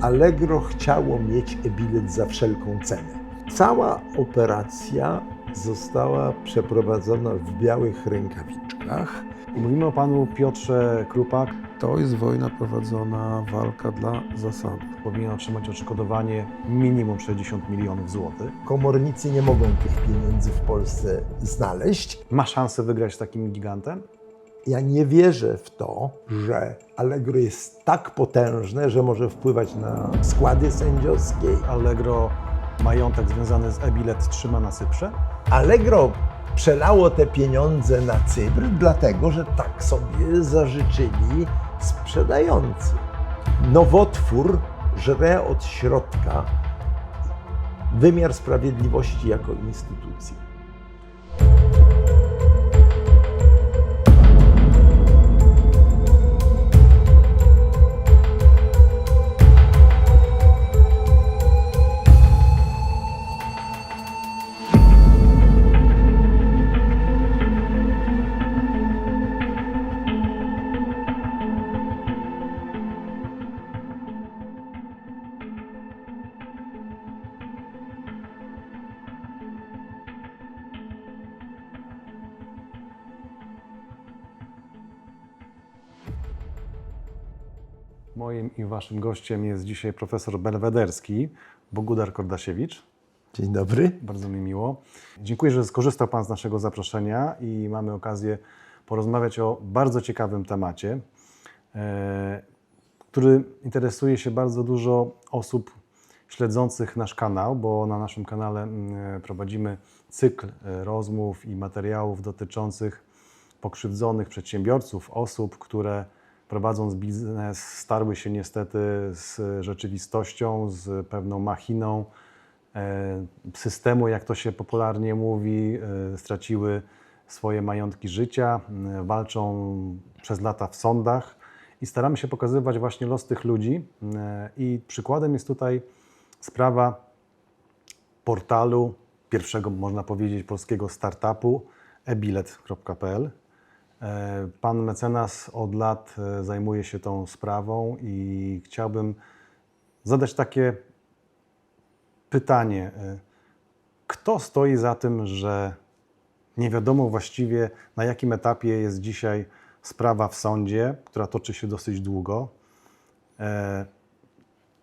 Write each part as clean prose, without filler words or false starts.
Allegro chciało mieć e-bilet za wszelką cenę. Cała operacja została przeprowadzona w białych rękawiczkach. Mówimy o panu Piotrze Krupak. To jest wojna prowadzona, walka dla zasady. Powinien otrzymać odszkodowanie minimum 60 milionów złotych. Komornicy nie mogą tych pieniędzy w Polsce znaleźć. Ma szansę wygrać z takim gigantem? Ja nie wierzę w to, że Allegro jest tak potężne, że może wpływać na składy sędziowskie. Allegro majątek związany z e-bilet trzyma na Cyprze? Allegro przelało te pieniądze na Cypr, dlatego że tak sobie zażyczyli sprzedający. Nowotwór żre od środka wymiar sprawiedliwości jako instytucji. Moim i waszym gościem jest dzisiaj profesor belwederski Bogudar Kordasiewicz. Dzień dobry. Bardzo mi miło. Dziękuję, że skorzystał pan z naszego zaproszenia i mamy okazję porozmawiać o bardzo ciekawym temacie, który interesuje się bardzo dużo osób śledzących nasz kanał, bo na naszym kanale prowadzimy cykl rozmów i materiałów dotyczących pokrzywdzonych przedsiębiorców, osób, które prowadząc biznes starły się niestety z rzeczywistością, z pewną machiną systemu, jak to się popularnie mówi, straciły swoje majątki życia, walczą przez lata w sądach i staramy się pokazywać właśnie los tych ludzi. I przykładem jest tutaj sprawa portalu pierwszego, można powiedzieć, polskiego startupu ebilet.pl. Pan mecenas od lat zajmuje się tą sprawą i chciałbym zadać takie pytanie. Kto stoi za tym, że nie wiadomo właściwie, na jakim etapie jest dzisiaj sprawa w sądzie, która toczy się dosyć długo.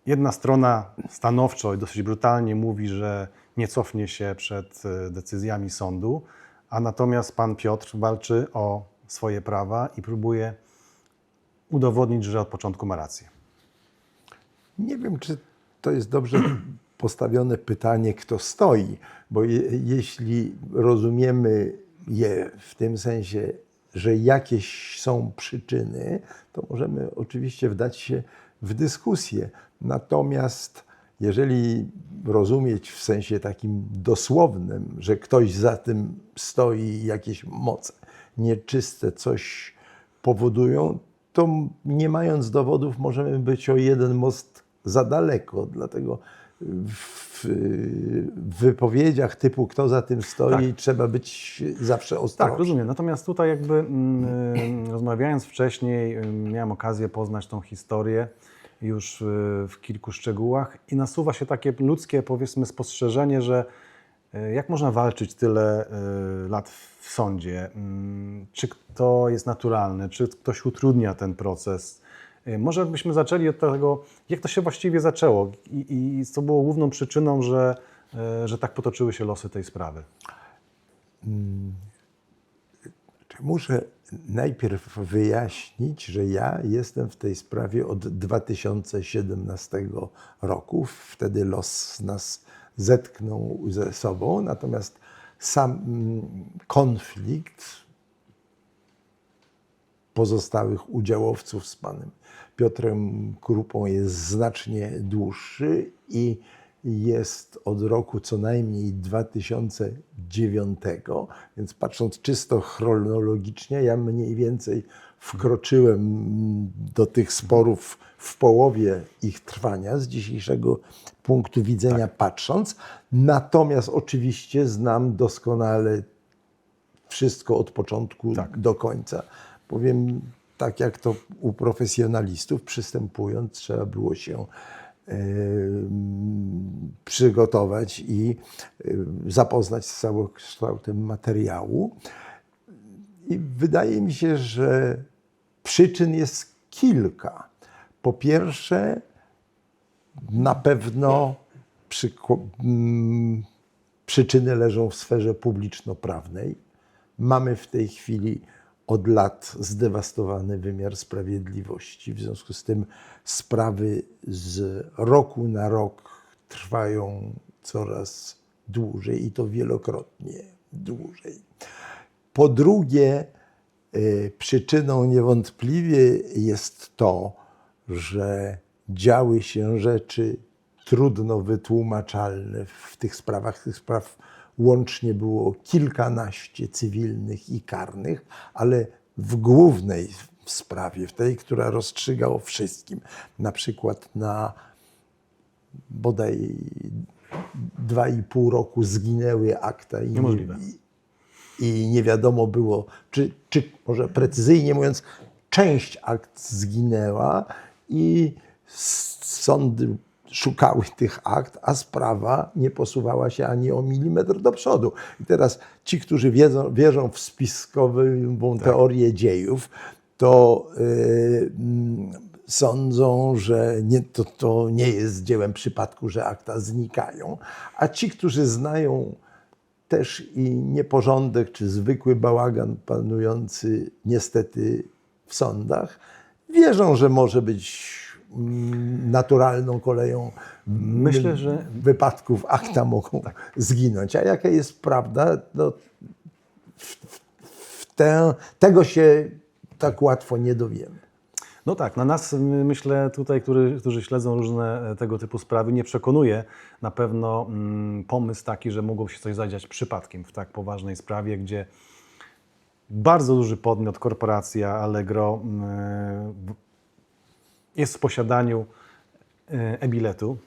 Jedna strona stanowczo i dosyć brutalnie mówi, że nie cofnie się przed decyzjami sądu, a natomiast pan Piotr walczy o swoje prawa i próbuje udowodnić, że od początku ma rację. Nie wiem, czy to jest dobrze postawione pytanie, kto stoi, bo jeśli rozumiemy je w tym sensie, że jakieś są przyczyny, to możemy oczywiście wdać się w dyskusję. Natomiast jeżeli rozumieć w sensie takim dosłownym, że ktoś za tym stoi i jakieś moce nieczyste coś powodują, to nie mając dowodów możemy być o jeden most za daleko. Dlatego w wypowiedziach typu kto za tym stoi trzeba być zawsze ostrożny. Tak, rozumiem. Natomiast tutaj jakby rozmawiając wcześniej miałem okazję poznać tą historię już w kilku szczegółach i nasuwa się takie ludzkie, powiedzmy, spostrzeżenie, że jak można walczyć tyle lat w sądzie? Czy to jest naturalne? Czy ktoś utrudnia ten proces? Może byśmy zaczęli od tego, jak to się właściwie zaczęło i co było główną przyczyną, że tak potoczyły się losy tej sprawy? Muszę najpierw wyjaśnić, że ja jestem w tej sprawie od 2017 roku. Wtedy los nas zetknął ze sobą, natomiast sam konflikt pozostałych udziałowców z panem Piotrem Krupą jest znacznie dłuższy i jest od roku co najmniej 2009, więc patrząc czysto chronologicznie, ja mniej więcej wkroczyłem do tych sporów w połowie ich trwania, z dzisiejszego punktu widzenia patrząc. Natomiast oczywiście znam doskonale wszystko od początku do końca. Powiem tak, jak to u profesjonalistów, przystępując trzeba było się przygotować i zapoznać z całokształtem materiału. I wydaje mi się, że przyczyn jest kilka. Po pierwsze, na pewno przyczyny leżą w sferze publiczno-prawnej. Mamy w tej chwili od lat zdewastowany wymiar sprawiedliwości. W związku z tym sprawy z roku na rok trwają coraz dłużej i to wielokrotnie dłużej. Po drugie, przyczyną niewątpliwie jest to, że działy się rzeczy trudno wytłumaczalne w tych sprawach. Tych spraw łącznie było kilkanaście cywilnych i karnych, ale w głównej sprawie, w tej, która rozstrzyga o wszystkim, na przykład na bodaj 2,5 roku zginęły akta i nie wiadomo było, czy może precyzyjnie mówiąc, część akt zginęła i sądy szukały tych akt, a sprawa nie posuwała się ani o milimetr do przodu. I teraz ci, którzy wierzą w spiskową teorię dziejów, to sądzą, że to nie jest dziełem przypadku, że akta znikają, a ci, którzy znają też i nieporządek czy zwykły bałagan panujący niestety w sądach, wierzą, że może być naturalną koleją Myślę, że wypadków akta mogą zginąć. A jaka jest prawda, no, tego się tak łatwo nie dowiemy. no tak, na nas, myślę, tutaj, którzy śledzą różne tego typu sprawy, nie przekonuje na pewno pomysł taki, że mogło się coś zadziać przypadkiem w tak poważnej sprawie, gdzie bardzo duży podmiot, korporacja Allegro jest w posiadaniu e-biletu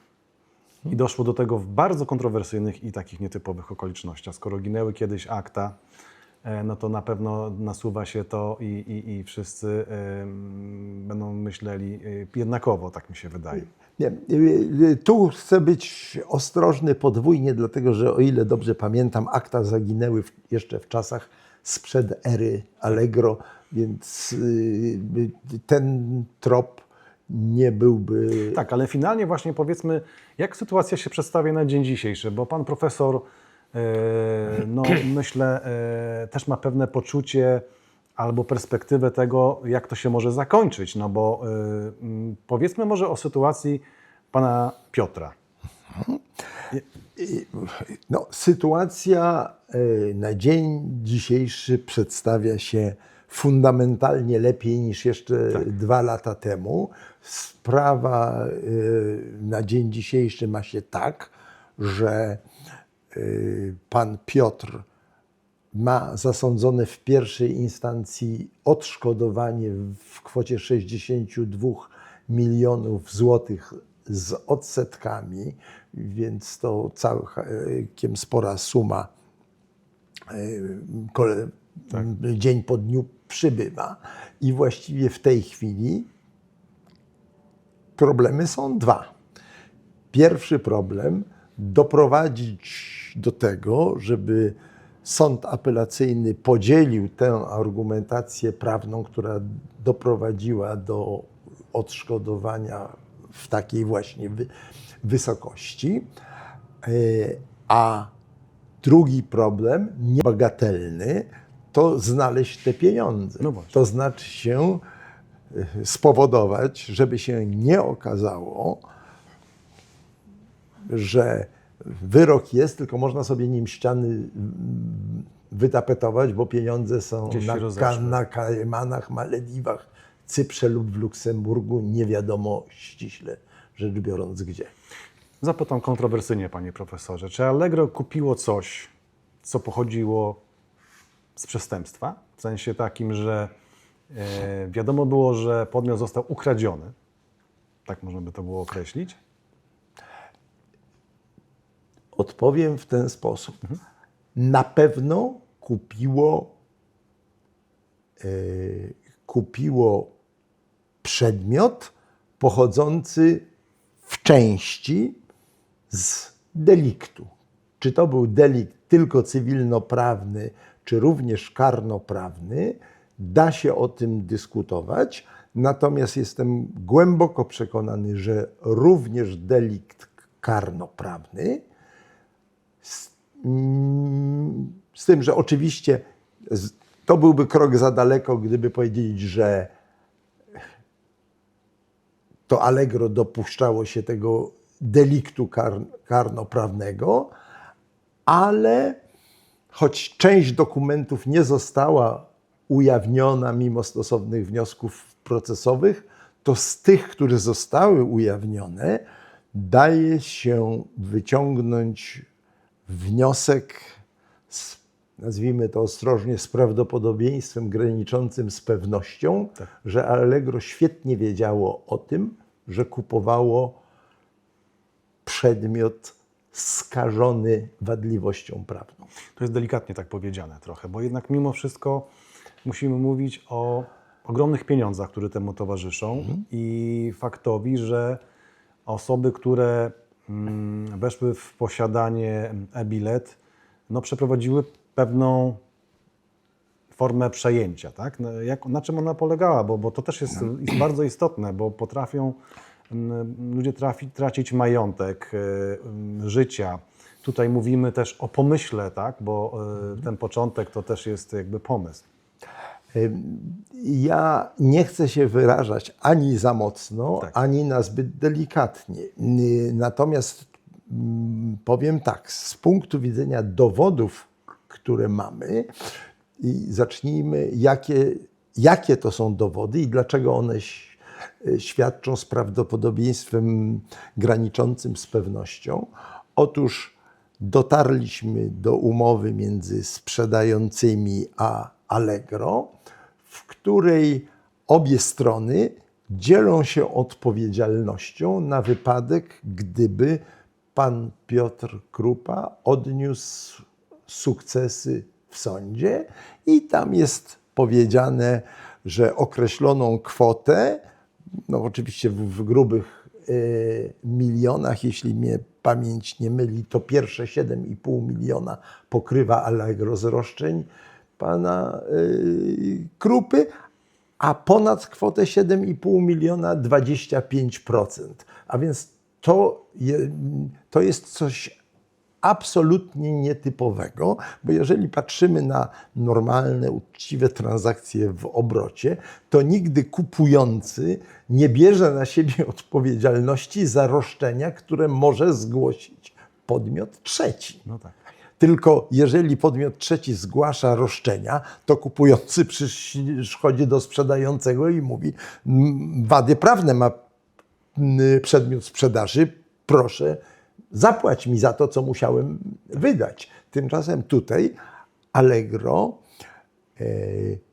i doszło do tego w bardzo kontrowersyjnych i takich nietypowych okolicznościach. Skoro ginęły kiedyś akta, no to na pewno nasuwa się to i wszyscy będą myśleli jednakowo, tak mi się wydaje. Nie, tu chcę być ostrożny podwójnie, dlatego że o ile dobrze pamiętam, akta zaginęły jeszcze w czasach sprzed ery Allegro, więc ten trop nie byłby... Tak, ale finalnie właśnie powiedzmy, jak sytuacja się przedstawia na dzień dzisiejszy, bo pan profesor, no myślę, też ma pewne poczucie albo perspektywę tego, jak to się może zakończyć, no bo powiedzmy może o sytuacji pana Piotra. No, sytuacja na dzień dzisiejszy przedstawia się fundamentalnie lepiej niż jeszcze 2 lata temu. Sprawa na dzień dzisiejszy ma się tak, że pan Piotr ma zasądzone w pierwszej instancji odszkodowanie w kwocie 62 milionów złotych z odsetkami, więc to całkiem spora suma dzień po dniu przybywa. I właściwie w tej chwili problemy są 2. Pierwszy problem doprowadzić do tego, żeby sąd apelacyjny podzielił tę argumentację prawną, która doprowadziła do odszkodowania w takiej właśnie wysokości. A drugi problem, niebagatelny, to znaleźć te pieniądze. No właśnie. To znaczy się spowodować, żeby się nie okazało, że wyrok jest, tylko można sobie nim ściany wytapetować, bo pieniądze są na Kajmanach, Malediwach, Cyprze lub w Luksemburgu, nie wiadomo ściśle rzecz biorąc gdzie. Zapytam kontrowersyjnie, panie profesorze, czy Allegro kupiło coś, co pochodziło z przestępstwa? W sensie takim, że wiadomo było, że podmiot został ukradziony. Tak można by to było określić? Odpowiem w ten sposób. Na pewno kupiło przedmiot pochodzący w części z deliktu. Czy to był delikt tylko cywilnoprawny, czy również karnoprawny, da się o tym dyskutować. Natomiast jestem głęboko przekonany, że również delikt karnoprawny, z tym, że oczywiście to byłby krok za daleko, gdyby powiedzieć, że to Allegro dopuszczało się tego deliktu karnoprawnego, ale choć część dokumentów nie została ujawniona mimo stosownych wniosków procesowych, to z tych, które zostały ujawnione, daje się wyciągnąć wniosek, nazwijmy to ostrożnie, z prawdopodobieństwem graniczącym z pewnością, że Allegro świetnie wiedziało o tym, że kupowało przedmiot skażony wadliwością prawną. To jest delikatnie tak powiedziane trochę, bo jednak mimo wszystko musimy mówić o ogromnych pieniądzach, które temu towarzyszą i faktowi, że osoby, które weszły w posiadanie e-bilet, no, przeprowadziły pewną formę przejęcia. Tak? Na czym ona polegała? Bo to też jest bardzo istotne, bo potrafią ludzie tracić majątek, życia. Tutaj mówimy też o pomyśle, tak? Bo ten początek to też jest jakby pomysł. Ja nie chcę się wyrażać ani za mocno, Tak. ani na zbyt delikatnie. Natomiast powiem tak, z punktu widzenia dowodów, które mamy, i zacznijmy, jakie to są dowody i dlaczego one świadczą z prawdopodobieństwem graniczącym z pewnością. Otóż dotarliśmy do umowy między sprzedającymi a Allegro, w której obie strony dzielą się odpowiedzialnością na wypadek, gdyby pan Piotr Krupa odniósł sukcesy w sądzie i tam jest powiedziane, że określoną kwotę, no oczywiście w grubych milionach, jeśli mnie pamięć nie myli, to pierwsze 7,5 miliona pokrywa Allegro z roszczeń pana Krupy, a ponad kwotę 7,5 miliona 25%. A więc to jest coś absolutnie nietypowego, bo jeżeli patrzymy na normalne, uczciwe transakcje w obrocie, to nigdy kupujący nie bierze na siebie odpowiedzialności za roszczenia, które może zgłosić podmiot trzeci. No tak. Tylko jeżeli podmiot trzeci zgłasza roszczenia, to kupujący przychodzi do sprzedającego i mówi: wady prawne ma przedmiot sprzedaży, proszę, zapłać mi za to, co musiałem wydać. Tymczasem tutaj Allegro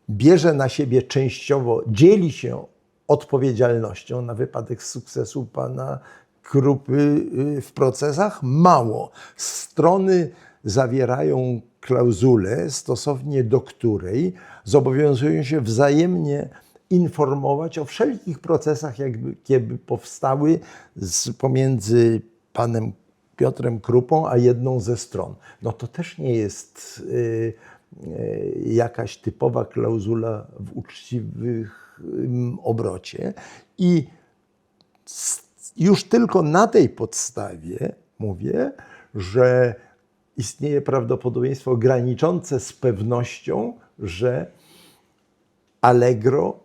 bierze na siebie częściowo, dzieli się odpowiedzialnością na wypadek sukcesu pana Krupy w procesach. Mało. Strony zawierają klauzulę, stosownie do której zobowiązują się wzajemnie informować o wszelkich procesach, jakie powstały pomiędzy panem Piotrem Krupą a jedną ze stron. No to też nie jest jakaś typowa klauzula w uczciwym obrocie. I już tylko na tej podstawie mówię, że istnieje prawdopodobieństwo graniczące z pewnością, że Allegro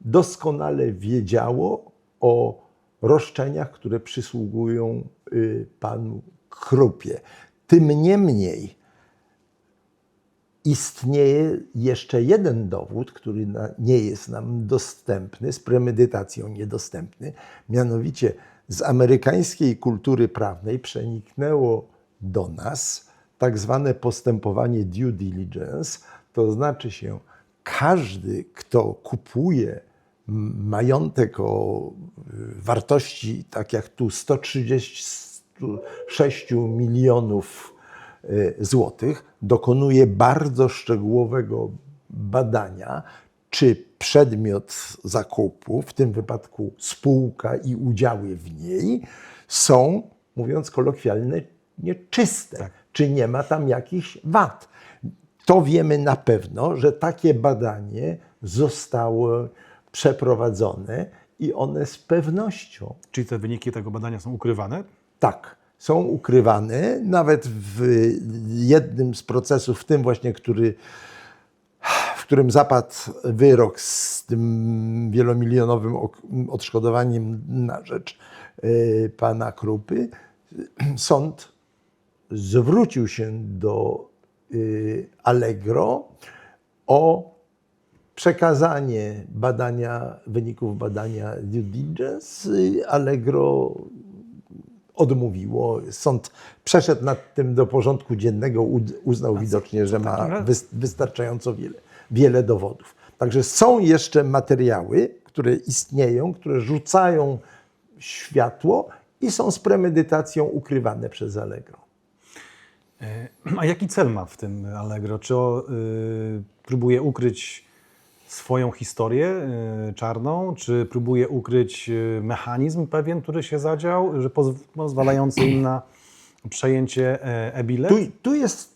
doskonale wiedziało o roszczeniach, które przysługują panu Krupie. Tym niemniej istnieje jeszcze jeden dowód, który nie jest nam dostępny, z premedytacją niedostępny, mianowicie z amerykańskiej kultury prawnej przeniknęło do nas tak zwane postępowanie due diligence, to znaczy się każdy, kto kupuje majątek o wartości, tak jak tu, 136 milionów złotych, dokonuje bardzo szczegółowego badania, czy przedmiot zakupu, w tym wypadku spółka i udziały w niej, są, mówiąc kolokwialnie, nieczyste. Tak. Czy nie ma tam jakichś wad? To wiemy na pewno, że takie badanie zostało przeprowadzone i one z pewnością Czyli te wyniki tego badania są ukrywane? tak, są ukrywane. Nawet w jednym z procesów, w tym właśnie, w którym zapadł wyrok z tym wielomilionowym odszkodowaniem na rzecz pana Krupy, sąd zwrócił się do Allegro o przekazanie wyników badania due diligence. Allegro odmówiło. Sąd przeszedł nad tym do porządku dziennego, uznał widocznie, że ma wystarczająco wiele dowodów. Także są jeszcze materiały, które istnieją, które rzucają światło i są z premedytacją ukrywane przez Allegro. A jaki cel ma w tym Allegro? Czy próbuje ukryć swoją historię czarną, czy próbuje ukryć mechanizm pewien, który się zadział, że pozwalający im na przejęcie e-bilet? Tu jest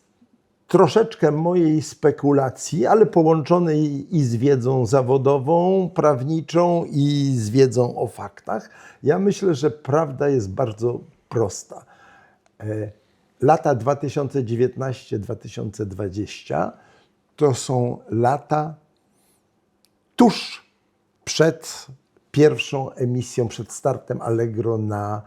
troszeczkę mojej spekulacji, ale połączonej i z wiedzą zawodową, prawniczą, i z wiedzą o faktach. Ja myślę, że prawda jest bardzo prosta. Lata 2019-2020 to są lata tuż przed pierwszą emisją, przed startem Allegro na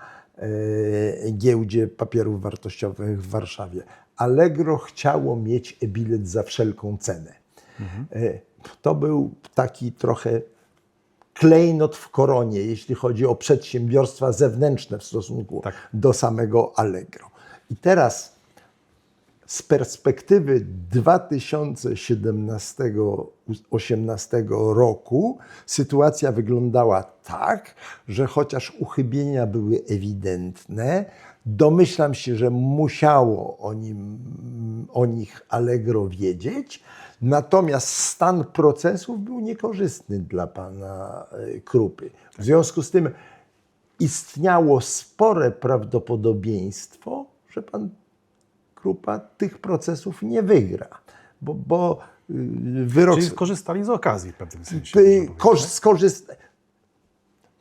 giełdzie papierów wartościowych w Warszawie. Allegro chciało mieć e-bilet za wszelką cenę. To był taki trochę klejnot w koronie, jeśli chodzi o przedsiębiorstwa zewnętrzne w stosunku do samego Allegro. I teraz z perspektywy 2017-2018 roku sytuacja wyglądała tak, że chociaż uchybienia były ewidentne, domyślam się, że musiało o nich Allegro wiedzieć, natomiast stan procesów był niekorzystny dla pana Krupy. W związku z tym istniało spore prawdopodobieństwo, że pan Krupa tych procesów nie wygra, bo wyrok... Czyli skorzystali z okazji w pewnym sensie.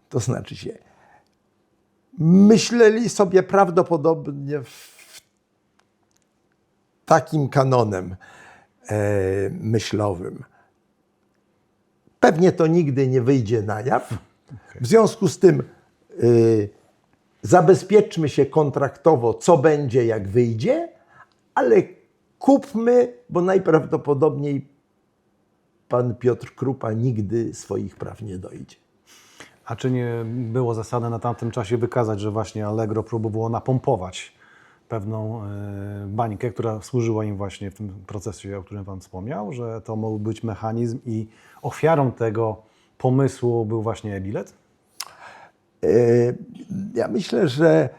To znaczy się, myśleli sobie prawdopodobnie takim kanonem myślowym. Pewnie to nigdy nie wyjdzie na jaw. W związku z tym zabezpieczmy się kontraktowo, co będzie, jak wyjdzie, ale kupmy, bo najprawdopodobniej pan Piotr Krupa nigdy swoich praw nie dojdzie. A czy nie było zasady na tamtym czasie wykazać, że właśnie Allegro próbowało napompować pewną bańkę, która służyła im właśnie w tym procesie, o którym pan wspomniał, że to mógł być mechanizm i ofiarą tego pomysłu był właśnie e-bilet? Ja myślę, że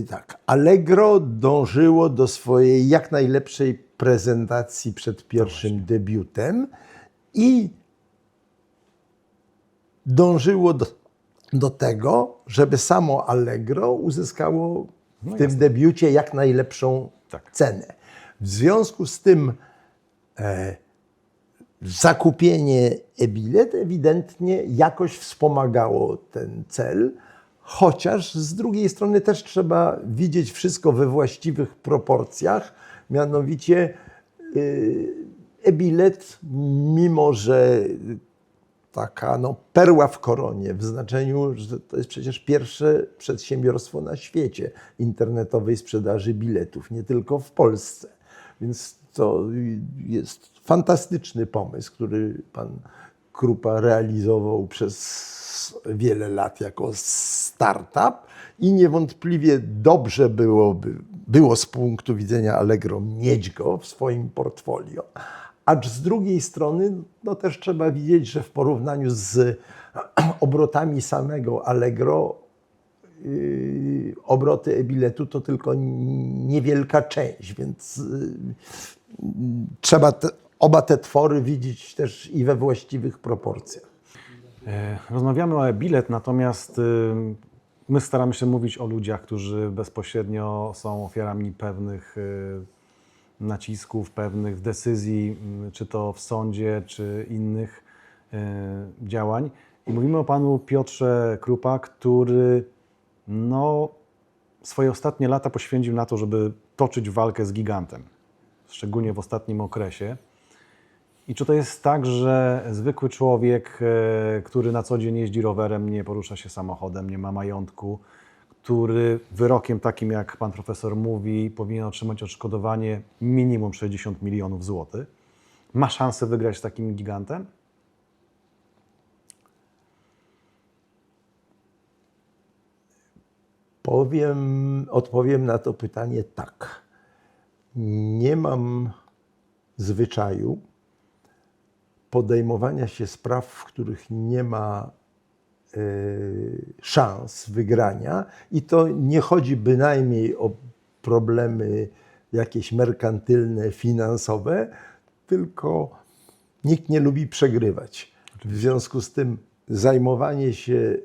tak, Allegro dążyło do swojej jak najlepszej prezentacji przed pierwszym debiutem i dążyło do tego, żeby samo Allegro uzyskało w tym debiucie jak najlepszą cenę. W związku z tym zakupienie e-bilet ewidentnie jakoś wspomagało ten cel, chociaż z drugiej strony też trzeba widzieć wszystko we właściwych proporcjach, mianowicie e-bilet, mimo że taka perła w koronie, w znaczeniu, że to jest przecież pierwsze przedsiębiorstwo na świecie internetowej sprzedaży biletów, nie tylko w Polsce. Więc to jest fantastyczny pomysł, który pan Krupa realizował przez wiele lat jako startup i niewątpliwie dobrze było z punktu widzenia Allegro mieć go w swoim portfolio. Acz z drugiej strony też trzeba widzieć, że w porównaniu z obrotami samego Allegro obroty e-biletu to tylko niewielka część, więc trzeba oba te twory widzieć też i we właściwych proporcjach. Rozmawiamy o e-bilet, natomiast my staramy się mówić o ludziach, którzy bezpośrednio są ofiarami pewnych nacisków, pewnych decyzji, czy to w sądzie, czy innych działań. I mówimy o panu Piotrze Krupa, który swoje ostatnie lata poświęcił na to, żeby toczyć walkę z gigantem, szczególnie w ostatnim okresie. I czy to jest tak, że zwykły człowiek, który na co dzień jeździ rowerem, nie porusza się samochodem, nie ma majątku, który wyrokiem takim, jak pan profesor mówi, powinien otrzymać odszkodowanie minimum 60 milionów złotych, ma szansę wygrać z takim gigantem? Odpowiem na to pytanie tak. Nie mam zwyczaju podejmowania się spraw, w których nie ma szans wygrania i to nie chodzi bynajmniej o problemy jakieś merkantylne, finansowe, tylko nikt nie lubi przegrywać. W związku z tym zajmowanie się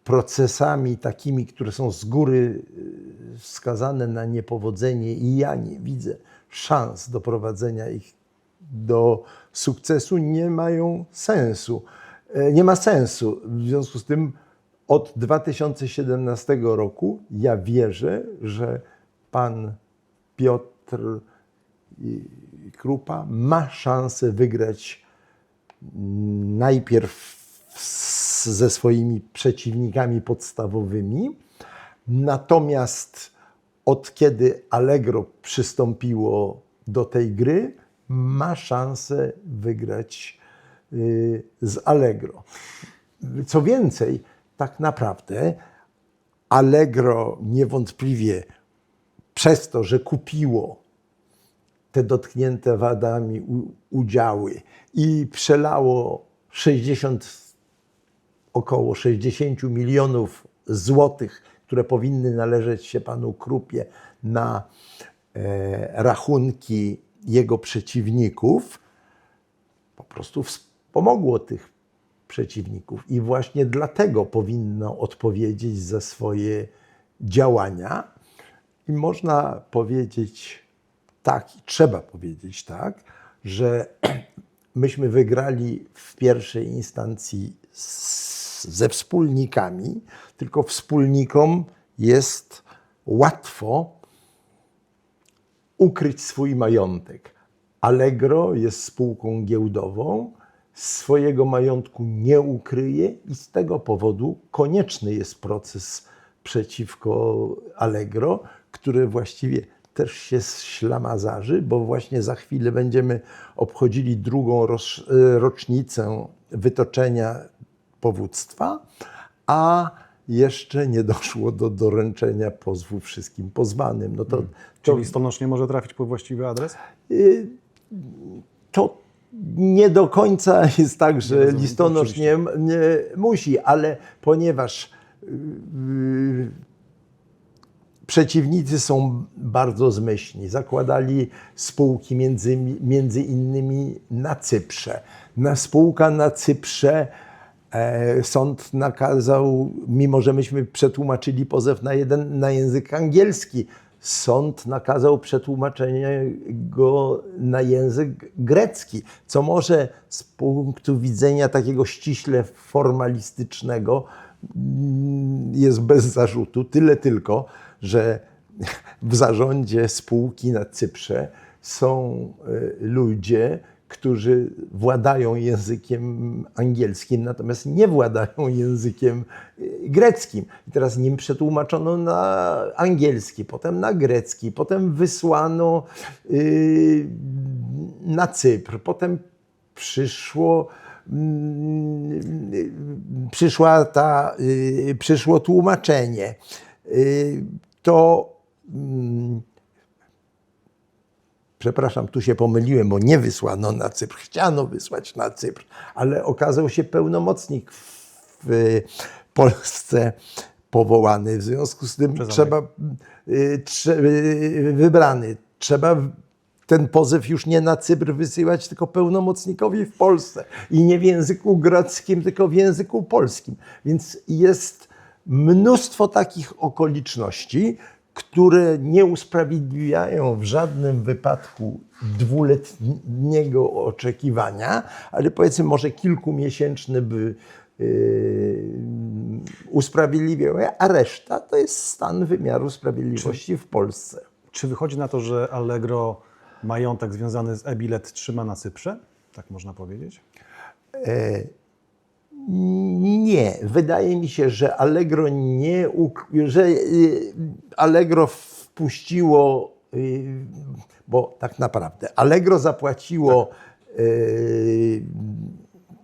procesami takimi, które są z góry wskazane na niepowodzenie i ja nie widzę szans doprowadzenia ich do sukcesu, nie mają sensu. Nie ma sensu. W związku z tym od 2017 roku ja wierzę, że pan Piotr Krupa ma szansę wygrać najpierw ze swoimi przeciwnikami podstawowymi, natomiast od kiedy Allegro przystąpiło do tej gry, ma szansę wygrać z Allegro. Co więcej, tak naprawdę Allegro niewątpliwie przez to, że kupiło te dotknięte wadami udziały i przelało około 60 milionów złotych, które powinny należeć się panu Krupie, na rachunki jego przeciwników, po prostu wspomogło tych przeciwników i właśnie dlatego powinno odpowiedzieć za swoje działania. I można powiedzieć tak, i trzeba powiedzieć tak, że myśmy wygrali w pierwszej instancji ze wspólnikami, tylko wspólnikom jest łatwo ukryć swój majątek. Allegro jest spółką giełdową, swojego majątku nie ukryje i z tego powodu konieczny jest proces przeciwko Allegro, który właściwie też się ślamazarzy, bo właśnie za chwilę będziemy obchodzili drugą rocznicę wytoczenia powództwa, a jeszcze nie doszło do doręczenia pozwu wszystkim pozwanym. No Czyli listonosz nie może trafić pod właściwy adres? To nie do końca jest tak, że listonosz nie musi, ale ponieważ przeciwnicy są bardzo zmyślni, zakładali spółki między innymi na Cyprze. Spółka na Cyprze sąd nakazał, mimo że myśmy przetłumaczyli pozew na język angielski, sąd nakazał przetłumaczenie go na język grecki, co może z punktu widzenia takiego ściśle formalistycznego jest bez zarzutu. Tyle tylko, że w zarządzie spółki na Cyprze są ludzie, którzy władają językiem angielskim, natomiast nie władają językiem greckim. I teraz nim przetłumaczono na angielski, potem na grecki, potem wysłano na Cypr, potem przyszło tłumaczenie. Przepraszam, tu się pomyliłem, bo nie wysłano na Cypr. Chciano wysłać na Cypr, ale okazał się pełnomocnik w Polsce powołany. W związku z tym wybrany. Trzeba ten pozew już nie na Cypr wysyłać, tylko pełnomocnikowi w Polsce. I nie w języku greckim, tylko w języku polskim. Więc jest mnóstwo takich okoliczności, które nie usprawiedliwiają w żadnym wypadku dwuletniego oczekiwania, ale powiedzmy może kilkumiesięczny by usprawiedliwiał, a reszta to jest stan wymiaru sprawiedliwości w Polsce. Czy wychodzi na to, że Allegro majątek związany z e-bilet trzyma na Cyprze? Tak można powiedzieć? Nie, wydaje mi się, że Allegro Allegro wpuściło, bo tak naprawdę Allegro zapłaciło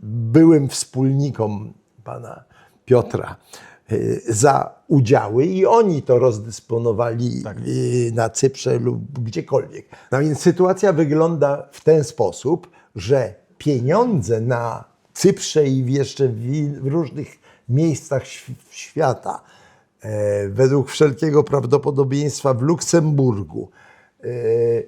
byłym wspólnikom pana Piotra za udziały i oni to rozdysponowali na Cyprze lub gdziekolwiek. No więc sytuacja wygląda w ten sposób, że pieniądze na Cyprze i jeszcze w różnych miejscach świata, według wszelkiego prawdopodobieństwa w Luksemburgu,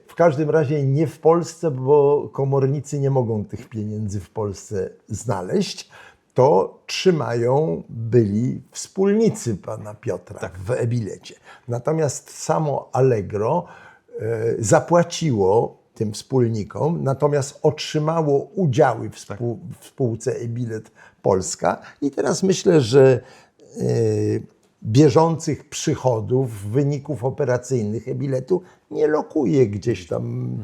w każdym razie nie w Polsce, bo komornicy nie mogą tych pieniędzy w Polsce znaleźć, to trzymają byli wspólnicy pana Piotra w e-bilecie. Natomiast samo Allegro zapłaciło tym wspólnikom, natomiast otrzymało udziały w spółce e-bilet Polska i teraz myślę, że bieżących przychodów, wyników operacyjnych e-biletu nie lokuje gdzieś tam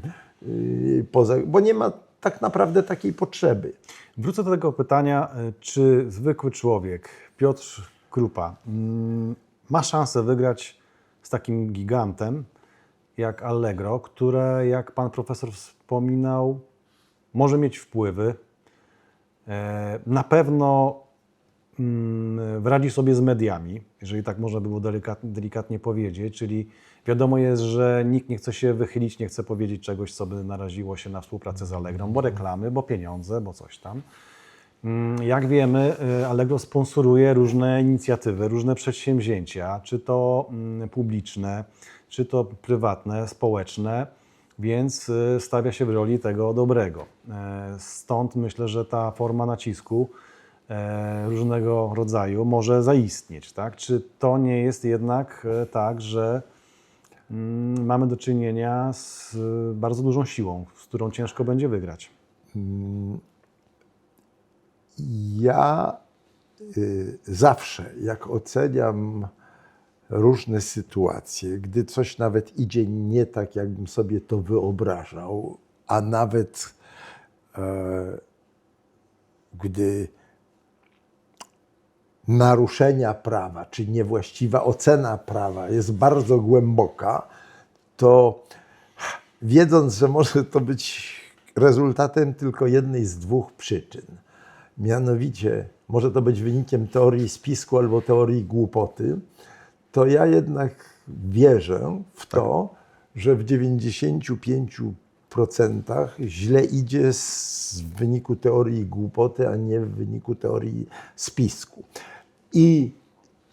poza, bo nie ma tak naprawdę takiej potrzeby. Wrócę do tego pytania, czy zwykły człowiek, Piotr Krupa, ma szansę wygrać z takim gigantem jak Allegro, które, jak pan profesor wspominał, może mieć wpływy. Na pewno radzi sobie z mediami, jeżeli tak można było delikatnie powiedzieć, czyli wiadomo jest, że nikt nie chce się wychylić, nie chce powiedzieć czegoś, co by naraziło się na współpracę z Allegrą, bo reklamy, bo pieniądze, bo coś tam. Jak wiemy, Allegro sponsoruje różne inicjatywy, różne przedsięwzięcia, czy to publiczne, czy to prywatne, społeczne, więc stawia się w roli tego dobrego. Stąd myślę, że ta forma nacisku różnego rodzaju może zaistnieć. Tak? Czy to nie jest jednak tak, że mamy do czynienia z bardzo dużą siłą, z którą ciężko będzie wygrać? Ja zawsze, jak oceniam różne sytuacje, gdy coś nawet idzie nie tak, jakbym sobie to wyobrażał, a nawet gdy naruszenia prawa, czy niewłaściwa ocena prawa jest bardzo głęboka, to wiedząc, że może to być rezultatem tylko jednej z dwóch przyczyn, mianowicie może to być wynikiem teorii spisku albo teorii głupoty, to ja jednak wierzę w to, że w 95% źle idzie w wyniku teorii głupoty, a nie w wyniku teorii spisku. I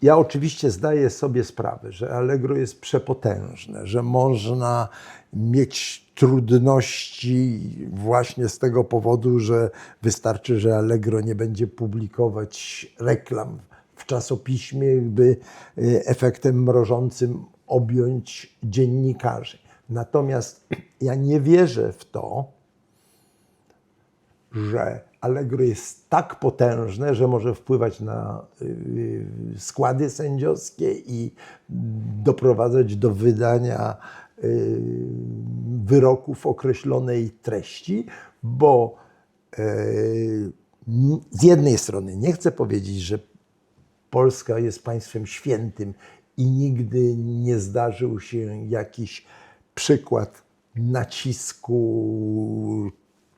ja oczywiście zdaję sobie sprawę, że Allegro jest przepotężne, że można mieć trudności właśnie z tego powodu, że wystarczy, że Allegro nie będzie publikować reklam w czasopiśmie, by efektem mrożącym objąć dziennikarzy. Natomiast ja nie wierzę w to, że Allegro jest tak potężne, że może wpływać na składy sędziowskie i doprowadzać do wydania wyroków określonej treści, bo z jednej strony nie chcę powiedzieć, że Polska jest państwem świętym i nigdy nie zdarzył się jakiś przykład nacisku,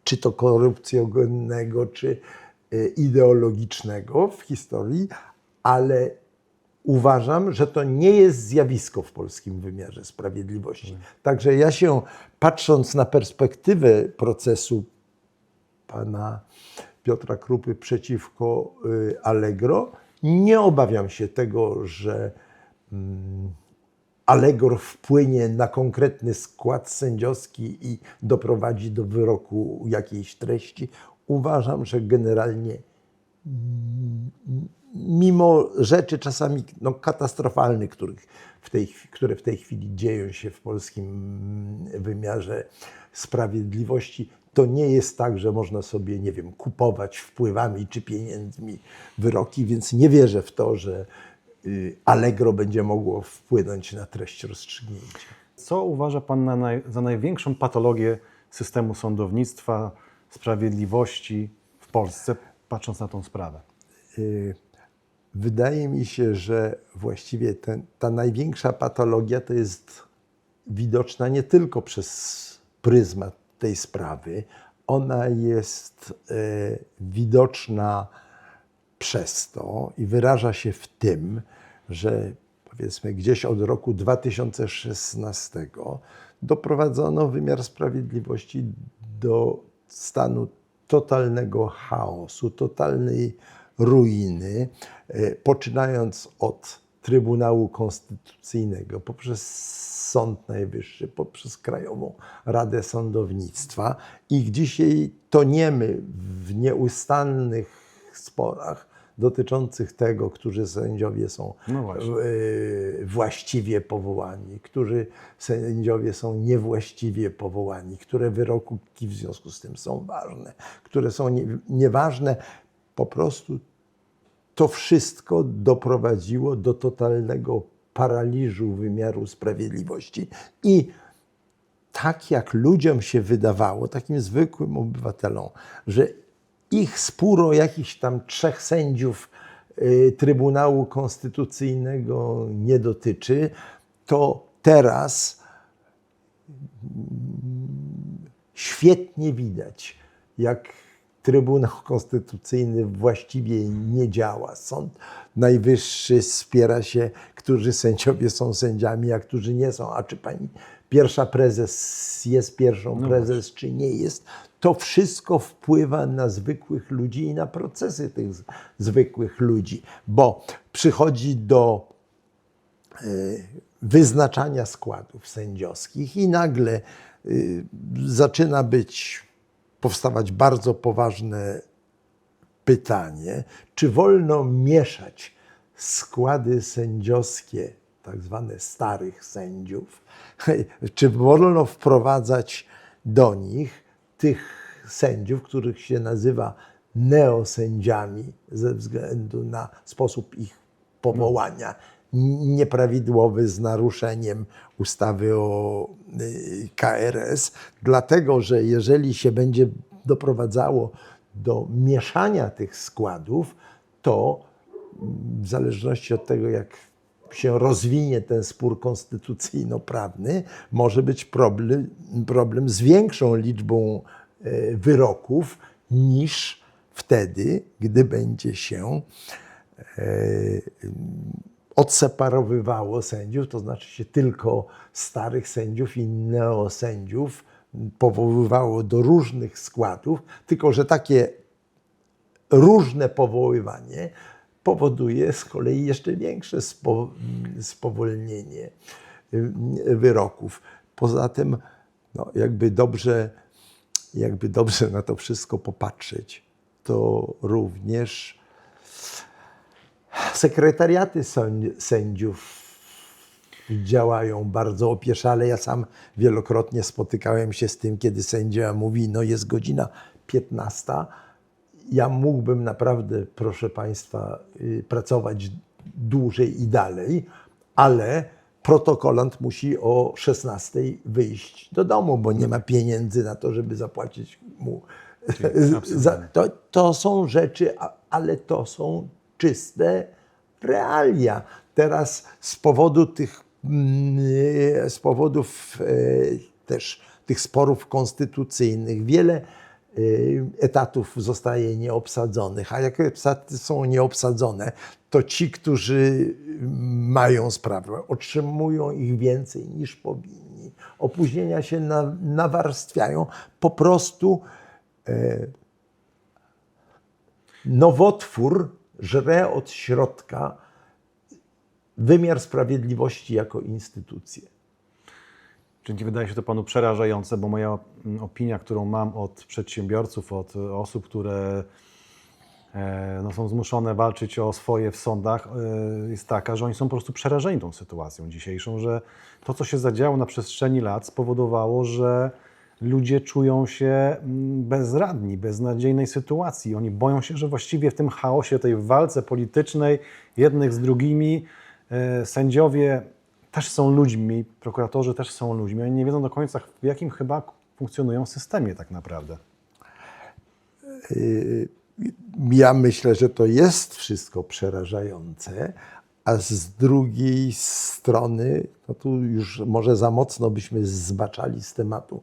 czy to korupcjogennego, czy ideologicznego w historii, ale uważam, że to nie jest zjawisko w polskim wymiarze sprawiedliwości. Także ja się, patrząc na perspektywę procesu pana Piotra Krupy przeciwko Allegro, nie obawiam się tego, że Allegro wpłynie na konkretny skład sędziowski i doprowadzi do wyroku jakiejś treści. Uważam, że generalnie mimo rzeczy czasami katastrofalnych, które w tej chwili dzieją się w polskim wymiarze sprawiedliwości, to nie jest tak, że można sobie, nie wiem, kupować wpływami czy pieniędzmi wyroki, więc nie wierzę w to, że Allegro będzie mogło wpłynąć na treść rozstrzygnięcia. Co uważa Pan za największą patologię systemu sądownictwa, sprawiedliwości w Polsce, patrząc na tą sprawę? Wydaje mi się, że właściwie ta największa patologia to jest widoczna nie tylko przez pryzmat tej sprawy, ona jest widoczna przez to i wyraża się w tym, że powiedzmy gdzieś od roku 2016 doprowadzono wymiar sprawiedliwości do stanu totalnego chaosu, totalnej ruiny, poczynając od Trybunału Konstytucyjnego, poprzez Sąd Najwyższy, poprzez Krajową Radę Sądownictwa i dzisiaj toniemy w nieustannych sporach dotyczących tego, którzy sędziowie są właściwie powołani, którzy sędziowie są niewłaściwie powołani, które wyroki w związku z tym są ważne, które są nieważne. Po prostu to wszystko doprowadziło do totalnego paraliżu wymiaru sprawiedliwości i tak jak ludziom się wydawało, takim zwykłym obywatelom, że ich spór o jakichś tam 3 sędziów Trybunału Konstytucyjnego nie dotyczy, to teraz świetnie widać, jak Trybunał Konstytucyjny właściwie nie działa. Sąd Najwyższy spiera się, którzy sędziowie są sędziami, a którzy nie są. A czy pani pierwsza prezes jest pierwszą prezes, czy nie jest? To wszystko wpływa na zwykłych ludzi i na procesy tych zwykłych ludzi, bo przychodzi do wyznaczania składów sędziowskich i nagle zaczyna powstawać bardzo poważne pytanie, czy wolno mieszać składy sędziowskie, tak zwane starych sędziów, czy wolno wprowadzać do nich tych sędziów, których się nazywa neosędziami ze względu na sposób ich powołania, nieprawidłowy, z naruszeniem ustawy o KRS, dlatego że jeżeli się będzie doprowadzało do mieszania tych składów, to w zależności od tego, jak się rozwinie ten spór konstytucyjno-prawny, może być problem z większą liczbą wyroków niż wtedy, gdy będzie się odseparowywało sędziów, to znaczy się tylko starych sędziów i neosędziów powoływało do różnych składów, tylko że takie różne powoływanie powoduje z kolei jeszcze większe spowolnienie wyroków. Poza tym, jakby dobrze na to wszystko popatrzeć, to również sekretariaty sędziów działają bardzo opieszale. Ja sam wielokrotnie spotykałem się z tym, kiedy sędzia mówi, jest godzina 15. Ja mógłbym naprawdę, proszę Państwa, pracować dłużej i dalej, ale protokolant musi o 16 wyjść do domu, bo nie ma pieniędzy na to, żeby zapłacić mu. To są rzeczy, ale to są czyste realia. Teraz z powodów też tych sporów konstytucyjnych wiele etatów zostaje nieobsadzonych, a jak etaty są nieobsadzone, to ci, którzy mają sprawę, otrzymują ich więcej niż powinni. Opóźnienia się nawarstwiają. Po prostu nowotwór żre od środka wymiar sprawiedliwości jako instytucję. Czy nie wydaje się to panu przerażające, bo moja opinia, którą mam od przedsiębiorców, od osób, które no, są zmuszone walczyć o swoje w sądach, jest taka, że oni są po prostu przerażeni tą sytuacją dzisiejszą, że to, co się zadziało na przestrzeni lat, spowodowało, że ludzie czują się bezradni, beznadziejnej sytuacji. Oni boją się, że właściwie w tym chaosie, tej walce politycznej jednych z drugimi, sędziowie też są ludźmi, prokuratorzy też są ludźmi. Oni nie wiedzą do końca, w jakim chyba funkcjonują systemie tak naprawdę. Ja myślę, że to jest wszystko przerażające, a z drugiej strony, no tu już może za mocno byśmy zbaczali z tematu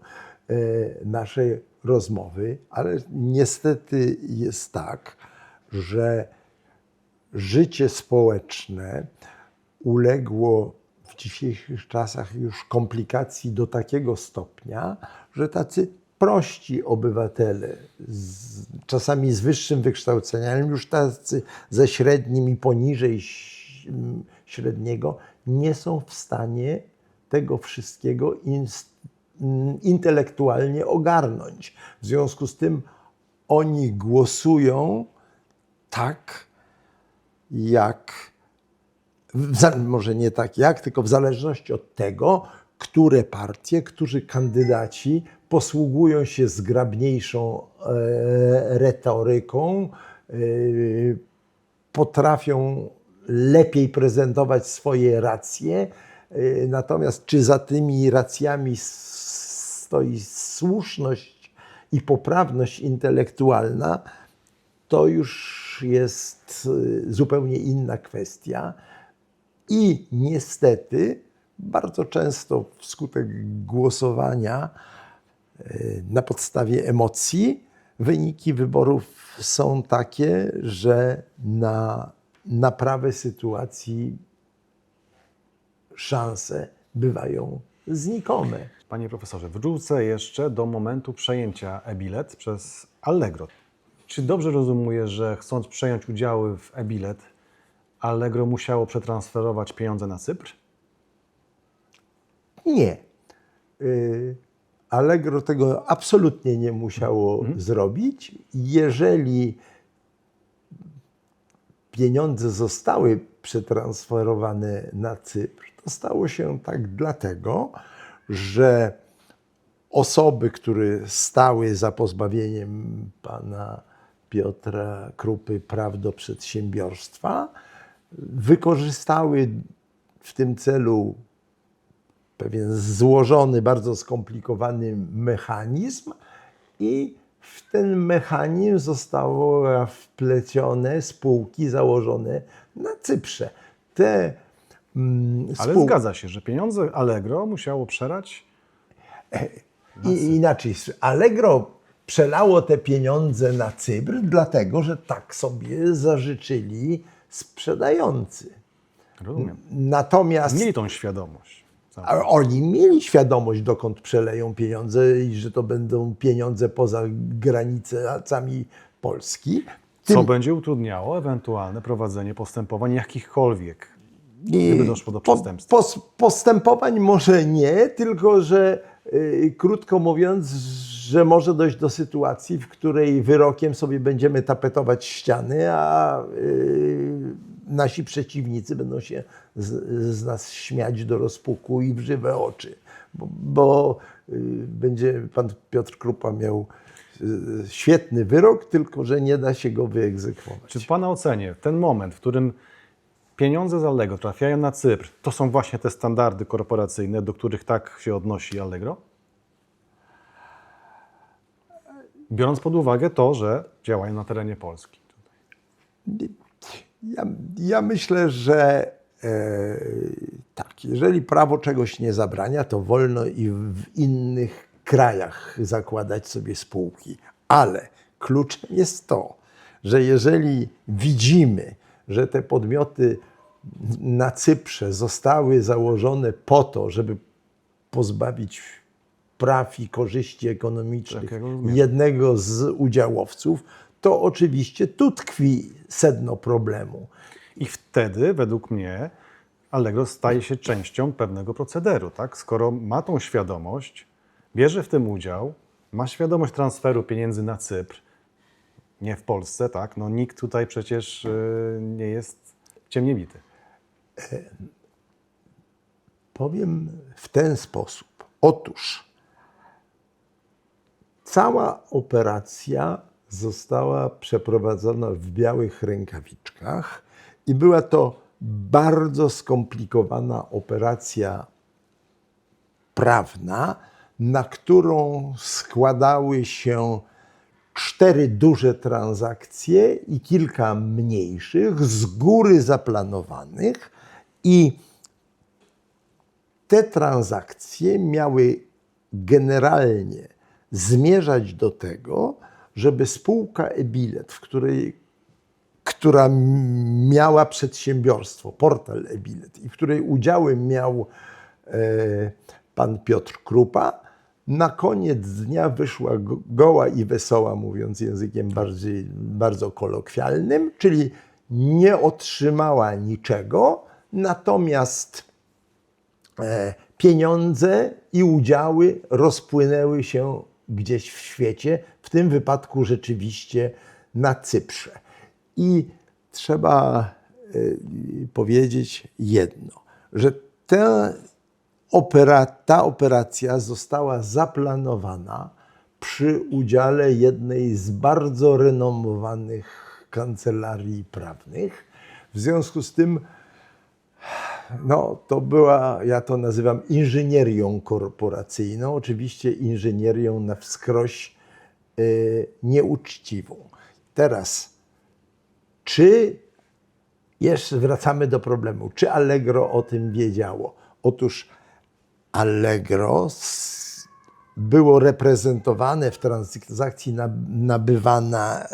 naszej rozmowy, ale niestety jest tak, że życie społeczne uległo w dzisiejszych czasach już komplikacji do takiego stopnia, że tacy prości obywatele, czasami z wyższym wykształceniem, już tacy ze średnim i poniżej średniego, nie są w stanie tego wszystkiego intelektualnie ogarnąć. W związku z tym oni głosują tak, jak, może nie tak jak, tylko w zależności od tego, które partie, którzy kandydaci posługują się zgrabniejszą retoryką, potrafią lepiej prezentować swoje racje, natomiast czy za tymi racjami stoi słuszność i poprawność intelektualna, to już jest zupełnie inna kwestia. I niestety bardzo często wskutek głosowania na podstawie emocji wyniki wyborów są takie, że na naprawę sytuacji szanse bywają znikome. Panie profesorze, wrócę jeszcze do momentu przejęcia e-bilet przez Allegro. Czy dobrze rozumuję, że chcąc przejąć udziały w e-bilet, Allegro musiało przetransferować pieniądze na Cypr? Nie. Allegro tego absolutnie nie musiało zrobić. Jeżeli pieniądze zostały przetransferowane na Cypr, to stało się tak dlatego, że osoby, które stały za pozbawieniem pana Piotra Krupy praw do przedsiębiorstwa, wykorzystały w tym celu pewien złożony, bardzo skomplikowany mechanizm i w ten mechanizm zostały wplecione spółki założone na Cyprze. Ale zgadza się, że pieniądze Allegro musiało przelać Inaczej, Allegro przelało te pieniądze na Cypr, dlatego że tak sobie zażyczyli sprzedający. Rozumiem. Natomiast Mieli tą świadomość. a oni mieli świadomość, dokąd przeleją pieniądze i że to będą pieniądze poza granicami Polski. Co będzie utrudniało ewentualne prowadzenie postępowań jakichkolwiek, gdyby doszło do przestępstwa. Postępowań może nie, tylko że krótko mówiąc, że może dojść do sytuacji, w której wyrokiem sobie będziemy tapetować ściany, a nasi przeciwnicy będą się z nas śmiać do rozpuku i w żywe oczy, bo będzie pan Piotr Krupa miał świetny wyrok, tylko że nie da się go wyegzekwować. Czy w pana ocenie ten moment, w którym pieniądze z Allegro trafiają na Cypr, to są właśnie te standardy korporacyjne, do których tak się odnosi Allegro? Biorąc pod uwagę to, że działają na terenie Polski. Ja myślę, że tak, jeżeli prawo czegoś nie zabrania, to wolno i w innych krajach zakładać sobie spółki. Ale kluczem jest to, że jeżeli widzimy, że te podmioty na Cyprze zostały założone po to, żeby pozbawić praw i korzyści ekonomicznych jednego z udziałowców, to oczywiście tu tkwi sedno problemu. I wtedy, według mnie, Allegro staje się częścią pewnego procederu, tak? Skoro ma tą świadomość, bierze w tym udział, ma świadomość transferu pieniędzy na Cypr, nie w Polsce, tak? No nikt tutaj przecież nie jest ciemnie bity. Powiem w ten sposób. Otóż cała operacja została przeprowadzona w białych rękawiczkach i była to bardzo skomplikowana operacja prawna, na którą składały się 4 duże transakcje i kilka mniejszych, z góry zaplanowanych, i te transakcje miały generalnie zmierzać do tego, żeby spółka e-bilet, która miała przedsiębiorstwo, portal e-bilet, i w której udziały miał pan Piotr Krupa, na koniec dnia wyszła goła i wesoła, mówiąc językiem bardzo kolokwialnym, czyli nie otrzymała niczego, natomiast pieniądze i udziały rozpłynęły się gdzieś w świecie, w tym wypadku rzeczywiście na Cyprze. I trzeba powiedzieć jedno, że ta operacja została zaplanowana przy udziale jednej z bardzo renomowanych kancelarii prawnych. W związku z tym no, to była, ja to nazywam inżynierią korporacyjną, oczywiście inżynierią na wskroś nieuczciwą. Teraz, czy, jeszcze wracamy do problemu, czy Allegro o tym wiedziało? Otóż Allegro było reprezentowane w transakcji nabywania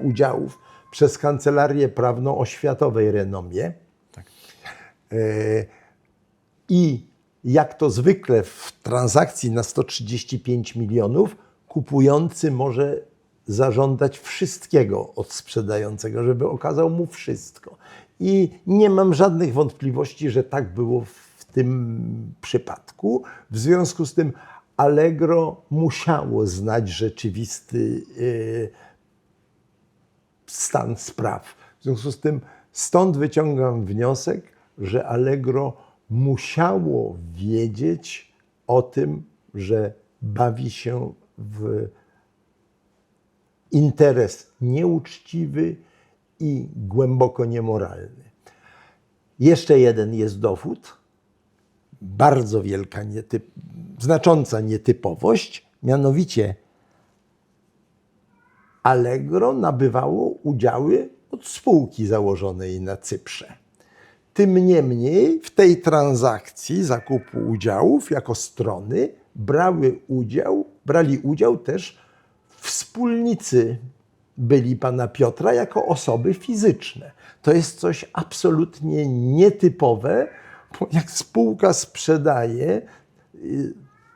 udziałów przez kancelarię prawną o światowej renomie. Tak. I jak to zwykle w transakcji na 135 milionów, kupujący może zażądać wszystkiego od sprzedającego, żeby okazał mu wszystko. I nie mam żadnych wątpliwości, że tak było w tym przypadku. W związku z tym Allegro musiało znać rzeczywisty stan spraw. W związku z tym stąd wyciągam wniosek, że Allegro musiało wiedzieć o tym, że bawi się w interes nieuczciwy i głęboko niemoralny. Jeszcze jeden jest dowód, bardzo wielka, znacząca nietypowość, mianowicie Allegro nabywało udziały od spółki założonej na Cyprze. Tym niemniej w tej transakcji zakupu udziałów jako strony brali udział też wspólnicy byli pana Piotra jako osoby fizyczne. To jest coś absolutnie nietypowe, bo jak spółka sprzedaje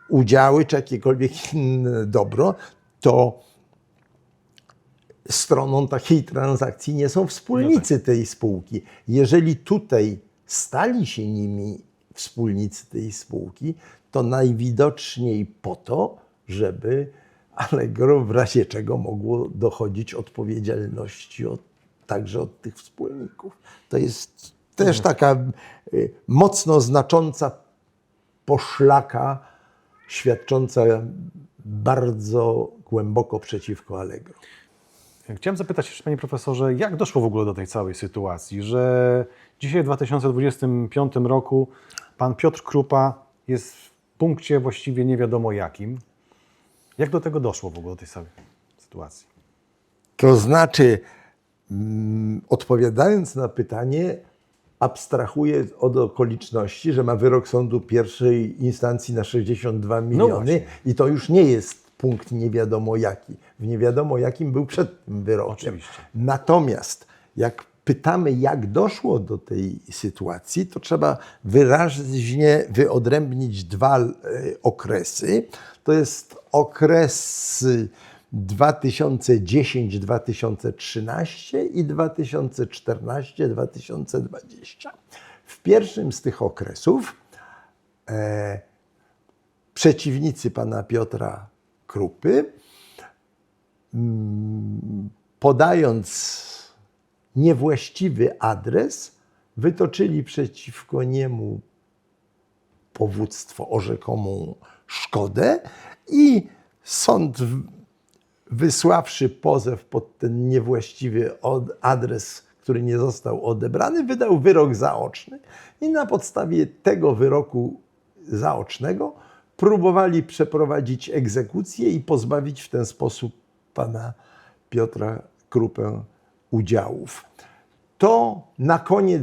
udziały czy jakiekolwiek inne dobro, to stroną takiej transakcji nie są wspólnicy tej spółki. Jeżeli tutaj stali się nimi wspólnicy tej spółki, to najwidoczniej po to, żeby Allegro w razie czego mogło dochodzić odpowiedzialności także od tych wspólników. To jest też taka mocno znacząca poszlaka, świadcząca bardzo głęboko przeciwko Allegro. Chciałem zapytać jeszcze, panie profesorze, jak doszło w ogóle do tej całej sytuacji, że dzisiaj w 2025 roku pan Piotr Krupa jest w punkcie właściwie nie wiadomo jakim. Jak do tego doszło w ogóle, do tej całej sytuacji? To znaczy, odpowiadając na pytanie, abstrahuję od okoliczności, że ma wyrok sądu pierwszej instancji na 62 miliony i to już nie jest punkt nie wiadomo jaki. W nie wiadomo jakim był przed tym wyrokiem. Oczywiście. Natomiast jak pytamy, jak doszło do tej sytuacji, to trzeba wyraźnie wyodrębnić 2 okresy. To jest okres 2010-2013 i 2014-2020. w pierwszym z tych okresów przeciwnicy pana Piotra Krupy, podając niewłaściwy adres, wytoczyli przeciwko niemu powództwo o rzekomą szkodę i sąd, wysławszy pozew pod ten niewłaściwy adres, który nie został odebrany, wydał wyrok zaoczny i na podstawie tego wyroku zaocznego próbowali przeprowadzić egzekucję i pozbawić w ten sposób pana Piotra Krupę udziałów. To na koniec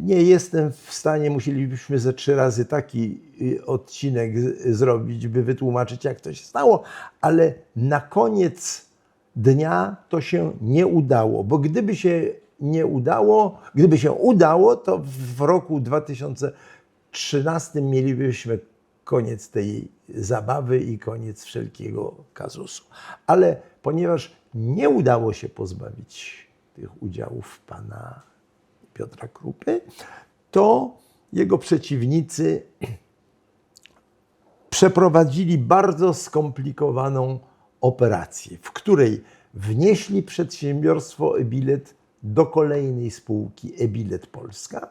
nie jestem w stanie, musielibyśmy ze 3 razy taki odcinek zrobić, by wytłumaczyć, jak to się stało, ale na koniec dnia to się nie udało, bo gdyby się udało, to w roku 2013 mielibyśmy koniec tej zabawy i koniec wszelkiego kazusu. Ale ponieważ nie udało się pozbawić tych udziałów pana Piotra Krupy, to jego przeciwnicy przeprowadzili bardzo skomplikowaną operację, w której wnieśli przedsiębiorstwo e-bilet do kolejnej spółki e-bilet Polska,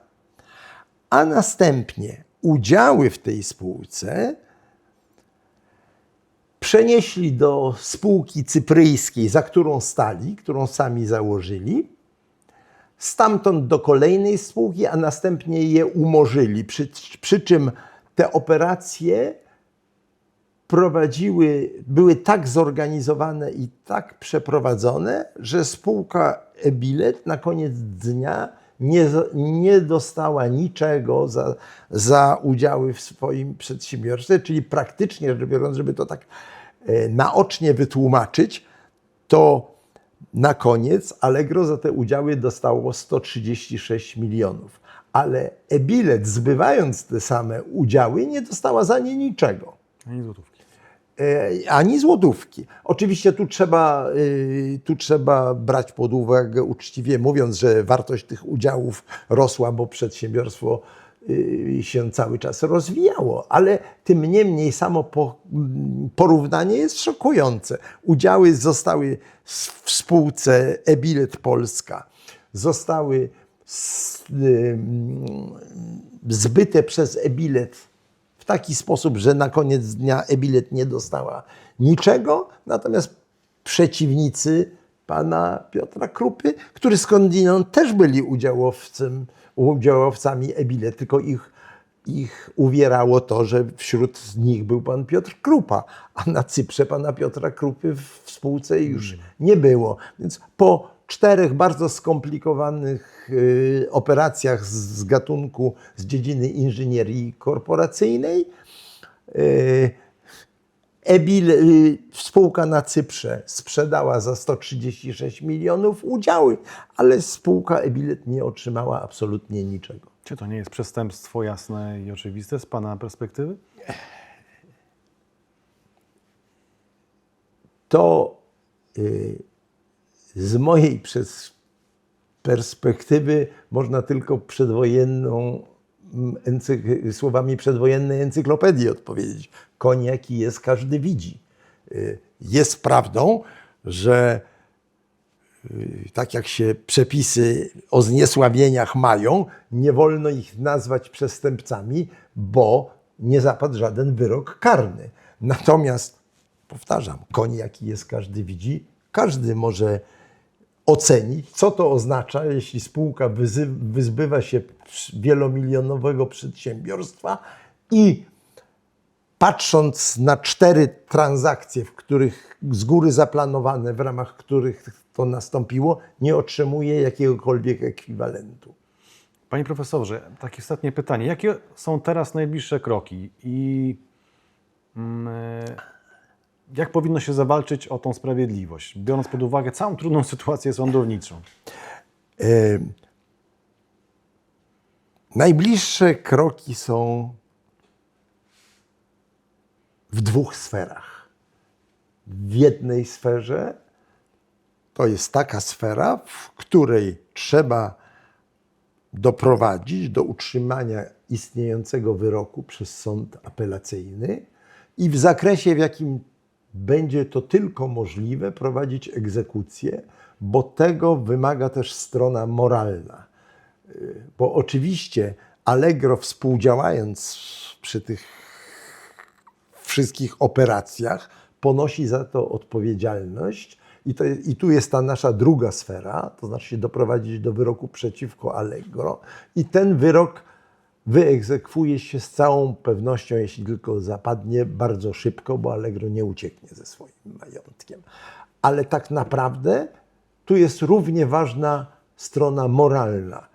a następnie udziały w tej spółce przenieśli do spółki cypryjskiej, za którą stali, którą sami założyli, stamtąd do kolejnej spółki, a następnie je umorzyli. Przy czym te operacje były tak zorganizowane i tak przeprowadzone, że spółka e-bilet na koniec dnia nie dostała niczego za udziały w swoim przedsiębiorstwie, czyli praktycznie rzecz biorąc, żeby to tak naocznie wytłumaczyć, to na koniec Allegro za te udziały dostało 136 milionów, ale e-bilet, zbywając te same udziały, nie dostała za nie niczego. Ani złotówki. Ani złotówki. Oczywiście tu trzeba brać pod uwagę, uczciwie mówiąc, że wartość tych udziałów rosła, bo przedsiębiorstwo się cały czas rozwijało, ale tym niemniej samo porównanie jest szokujące. Udziały zostały w spółce e-bilet Polska, zostały zbyte przez e-bilet w taki sposób, że na koniec dnia e-bilet nie dostała niczego, natomiast przeciwnicy pana Piotra Krupy, którzy skądinąd też byli udziałowcami e-bilet, tylko ich uwierało to, że wśród nich był pan Piotr Krupa, a na Cyprze pana Piotra Krupy w spółce już nie było. Więc po 4 bardzo skomplikowanych operacjach z gatunku, z dziedziny inżynierii korporacyjnej, spółka na Cyprze sprzedała za 136 milionów udziały, ale spółka e-bilet nie otrzymała absolutnie niczego. Czy to nie jest przestępstwo jasne i oczywiste z pana perspektywy? To z mojej perspektywy można tylko słowami przedwojennej encyklopedii odpowiedzieć. Koń jaki jest, każdy widzi. Jest prawdą, że tak jak się przepisy o zniesławieniach mają, nie wolno ich nazwać przestępcami, bo nie zapadł żaden wyrok karny. Natomiast, powtarzam, koń jaki jest, każdy widzi. Każdy może ocenić, co to oznacza, jeśli spółka wyzbywa się wielomilionowego przedsiębiorstwa i patrząc na 4 transakcje, w których z góry zaplanowane, w ramach których to nastąpiło, nie otrzymuje jakiegokolwiek ekwiwalentu. Panie profesorze, takie ostatnie pytanie. Jakie są teraz najbliższe kroki i jak powinno się zawalczyć o tą sprawiedliwość, biorąc pod uwagę całą trudną sytuację sądowniczą? Najbliższe kroki są w 2 sferach. W jednej sferze to jest taka sfera, w której trzeba doprowadzić do utrzymania istniejącego wyroku przez sąd apelacyjny i w zakresie, w jakim będzie to tylko możliwe, prowadzić egzekucję, bo tego wymaga też strona moralna. Bo oczywiście Allegro, współdziałając przy tych wszystkich operacjach, ponosi za to odpowiedzialność. I tu jest ta nasza druga sfera, to znaczy doprowadzić do wyroku przeciwko Allegro. I ten wyrok wyegzekwuje się z całą pewnością, jeśli tylko zapadnie, bardzo szybko, bo Allegro nie ucieknie ze swoim majątkiem. Ale tak naprawdę tu jest równie ważna strona moralna.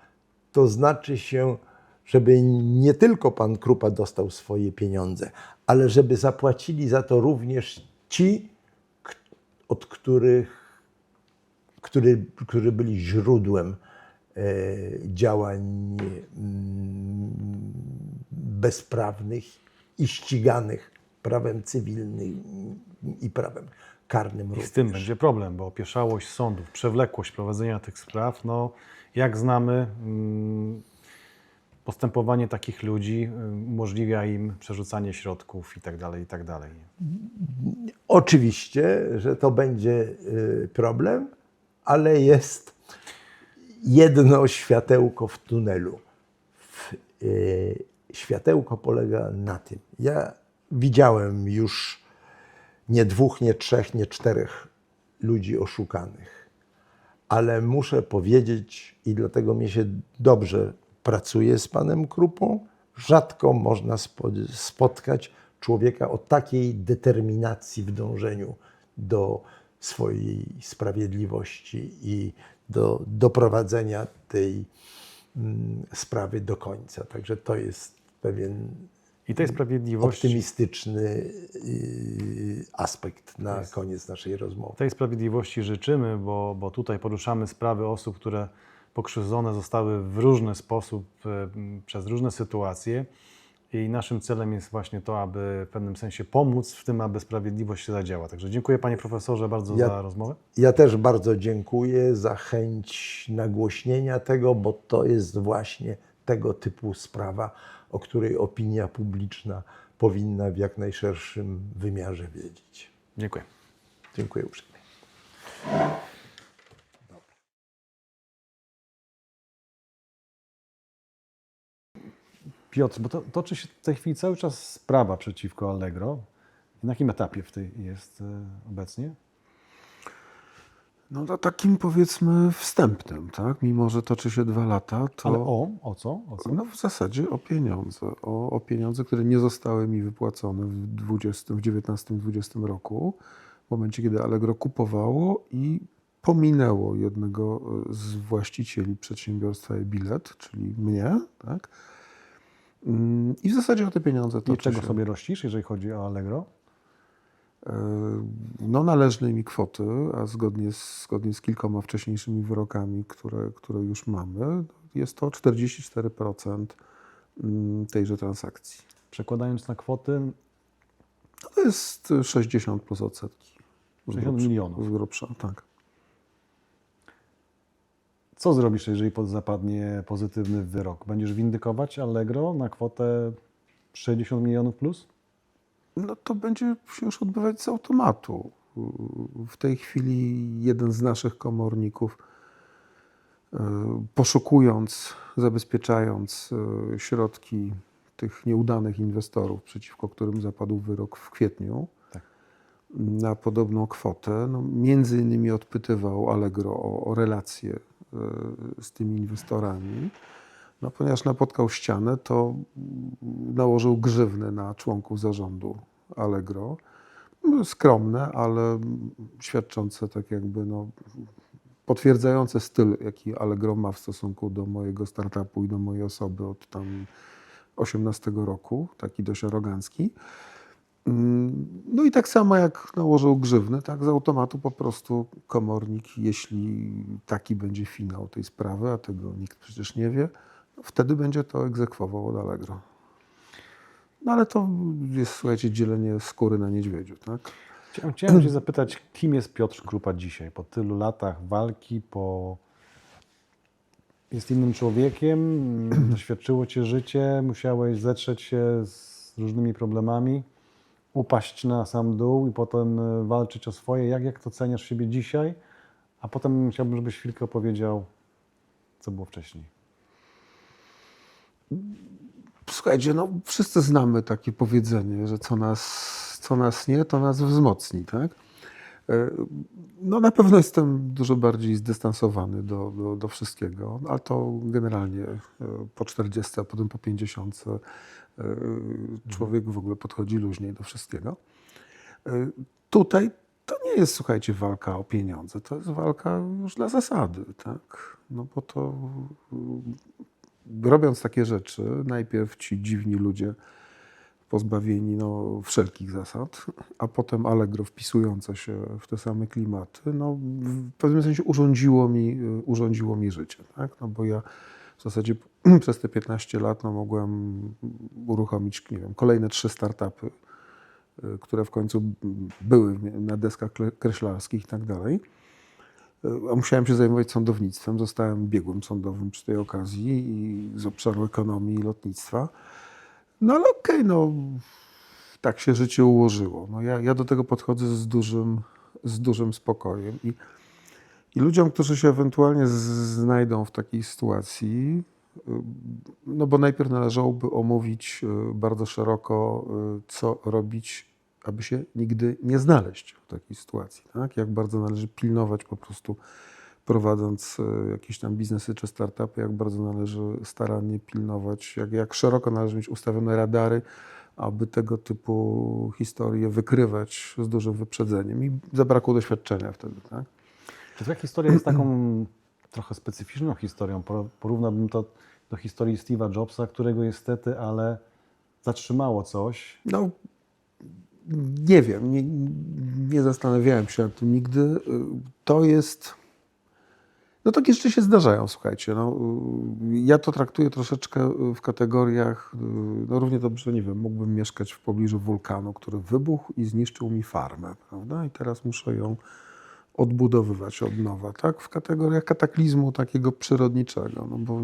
To znaczy się, żeby nie tylko pan Krupa dostał swoje pieniądze, ale żeby zapłacili za to również ci, od którzy byli źródłem działań bezprawnych i ściganych prawem cywilnym i prawem karnym I również. z tym będzie problem, bo opieszałość sądów, przewlekłość prowadzenia tych spraw, no jak znamy, postępowanie takich ludzi umożliwia im przerzucanie środków i tak dalej, i tak dalej. Oczywiście, że to będzie problem, ale jest jedno światełko w tunelu. Światełko polega na tym. Ja widziałem już nie 2, nie 3, nie 4 ludzi oszukanych, ale muszę powiedzieć, i dlatego mi się dobrze pracuje z panem Krupą, rzadko można spotkać człowieka o takiej determinacji w dążeniu do swojej sprawiedliwości i do doprowadzenia tej sprawy do końca. Także to jest pewien I tej sprawiedliwości, optymistyczny aspekt na koniec naszej rozmowy. tej sprawiedliwości życzymy, bo tutaj poruszamy sprawy osób, które pokrzywdzone zostały w różny sposób, przez różne sytuacje. I naszym celem jest właśnie to, aby w pewnym sensie pomóc w tym, aby sprawiedliwość się zadziała. Także dziękuję panie profesorze bardzo za rozmowę. Ja też bardzo dziękuję za chęć nagłośnienia tego, bo to jest właśnie tego typu sprawa, o której opinia publiczna powinna w jak najszerszym wymiarze wiedzieć. Dziękuję. Dziękuję uprzejmie. Piotr, bo toczy się w tej chwili cały czas sprawa przeciwko Allegro. Na jakim etapie w tej jest obecnie? No to takim powiedzmy wstępnym, tak? Mimo że toczy się 2 lata, to Ale o co? O co? no w zasadzie o pieniądze. O pieniądze, które nie zostały mi wypłacone w 19-20 roku, w momencie, kiedy Allegro kupowało i pominęło jednego z właścicieli przedsiębiorstwa e-bilet, czyli mnie, tak? I w zasadzie o te pieniądze I toczy czego się. sobie rościsz, jeżeli chodzi o Allegro? No, należnej mi kwoty, a zgodnie z kilkoma wcześniejszymi wyrokami, które już mamy, jest to 44% tejże transakcji. Przekładając na kwoty, To jest 60 plus odsetki. 60 milionów. Z grubsza, tak. Co zrobisz, jeżeli zapadnie pozytywny wyrok? Będziesz windykować Allegro na kwotę 60 milionów plus? No to będzie się już odbywać z automatu. W tej chwili jeden z naszych komorników, poszukując, zabezpieczając środki tych nieudanych inwestorów, przeciwko którym zapadł wyrok w kwietniu, Tak. na podobną kwotę, no między innymi odpytywał Allegro o relacje z tymi inwestorami. No, ponieważ napotkał ścianę, to nałożył grzywnę na członków zarządu Allegro. Skromne, ale świadczące tak jakby potwierdzające styl, jaki Allegro ma w stosunku do mojego startupu i do mojej osoby od tam 18 roku, taki dość arogancki. No i tak samo jak nałożył grzywny, tak z automatu po prostu komornik, jeśli taki będzie finał tej sprawy, a tego nikt przecież nie wie, wtedy będzie to egzekwował od Allegro. No ale to jest, słuchajcie, dzielenie skóry na niedźwiedziu, tak? Chciałem się zapytać, kim jest Piotr Krupa dzisiaj? Po tylu latach walki, po jest innym człowiekiem, doświadczyło cię życie, musiałeś zetrzeć się z różnymi problemami, upaść na sam dół i potem walczyć o swoje. Jak to ceniasz siebie dzisiaj? A potem chciałbym, żebyś chwilkę opowiedział, co było wcześniej. Słuchajcie, no wszyscy znamy takie powiedzenie, że co nas nie, to nas wzmocni, tak? No na pewno jestem dużo bardziej zdystansowany do wszystkiego, a to generalnie po 40, a potem po 50 człowiek w ogóle podchodzi luźniej do wszystkiego. Tutaj to nie jest, słuchajcie, walka o pieniądze, to jest walka już dla zasady, tak? No bo to robiąc takie rzeczy, najpierw ci dziwni ludzie pozbawieni wszelkich zasad, a potem Allegro wpisujące się w te same klimaty, w pewnym sensie urządziło mi życie, tak? No bo ja w zasadzie przez te 15 lat mogłem uruchomić, nie wiem, kolejne 3 startupy, które w końcu były na deskach kreślarskich i tak dalej. A musiałem się zajmować sądownictwem. Zostałem biegłym sądowym przy tej okazji i z obszaru ekonomii i lotnictwa. No ale okej, tak się życie ułożyło. No ja do tego podchodzę z dużym spokojem. I ludziom, którzy się ewentualnie znajdą w takiej sytuacji, no bo najpierw należałoby omówić bardzo szeroko, co robić, aby się nigdy nie znaleźć w takiej sytuacji. Tak? Jak bardzo należy pilnować po prostu, prowadząc jakieś tam biznesy czy startupy, jak bardzo należy starannie pilnować, jak szeroko należy mieć ustawione radary, aby tego typu historie wykrywać z dużym wyprzedzeniem. I zabrakło doświadczenia wtedy. Tak? Czy twoja historia jest taką trochę specyficzną historią? Porównałbym to do historii Steve'a Jobsa, którego niestety, ale zatrzymało coś. No, nie wiem, nie zastanawiałem się nad tym nigdy. To jest... No takie rzeczy się zdarzają, słuchajcie. Ja to traktuję troszeczkę w kategoriach, równie dobrze, nie wiem, mógłbym mieszkać w pobliżu wulkanu, który wybuchł i zniszczył mi farmę, prawda? I teraz muszę ją odbudowywać od nowa, tak? W kategoriach kataklizmu takiego przyrodniczego, bo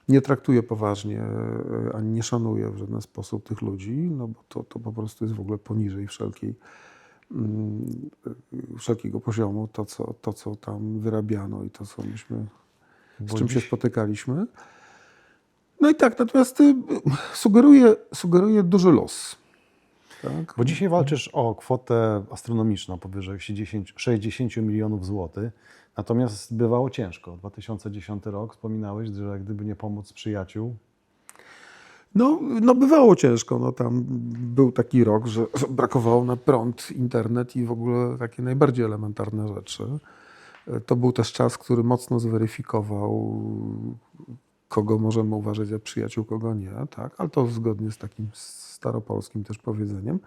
nie traktuję poważnie, ani nie szanuję w żaden sposób tych ludzi, no bo to po prostu jest w ogóle poniżej wszelkiego poziomu, to co tam wyrabiano i to, co myśmy, z czym się spotykaliśmy. No i tak, natomiast sugeruje duży los. Tak? Bo dzisiaj walczysz o kwotę astronomiczną, powyżej 60 milionów złotych, natomiast bywało ciężko. 2010 rok, wspominałeś, że gdyby nie pomoc przyjaciół. No bywało ciężko. Tam był taki rok, że brakowało na prąd, internet i w ogóle takie najbardziej elementarne rzeczy. To był też czas, który mocno zweryfikował, kogo możemy uważać za przyjaciół, kogo nie. Tak? Ale to zgodnie z takim staropolskim też powiedzeniem.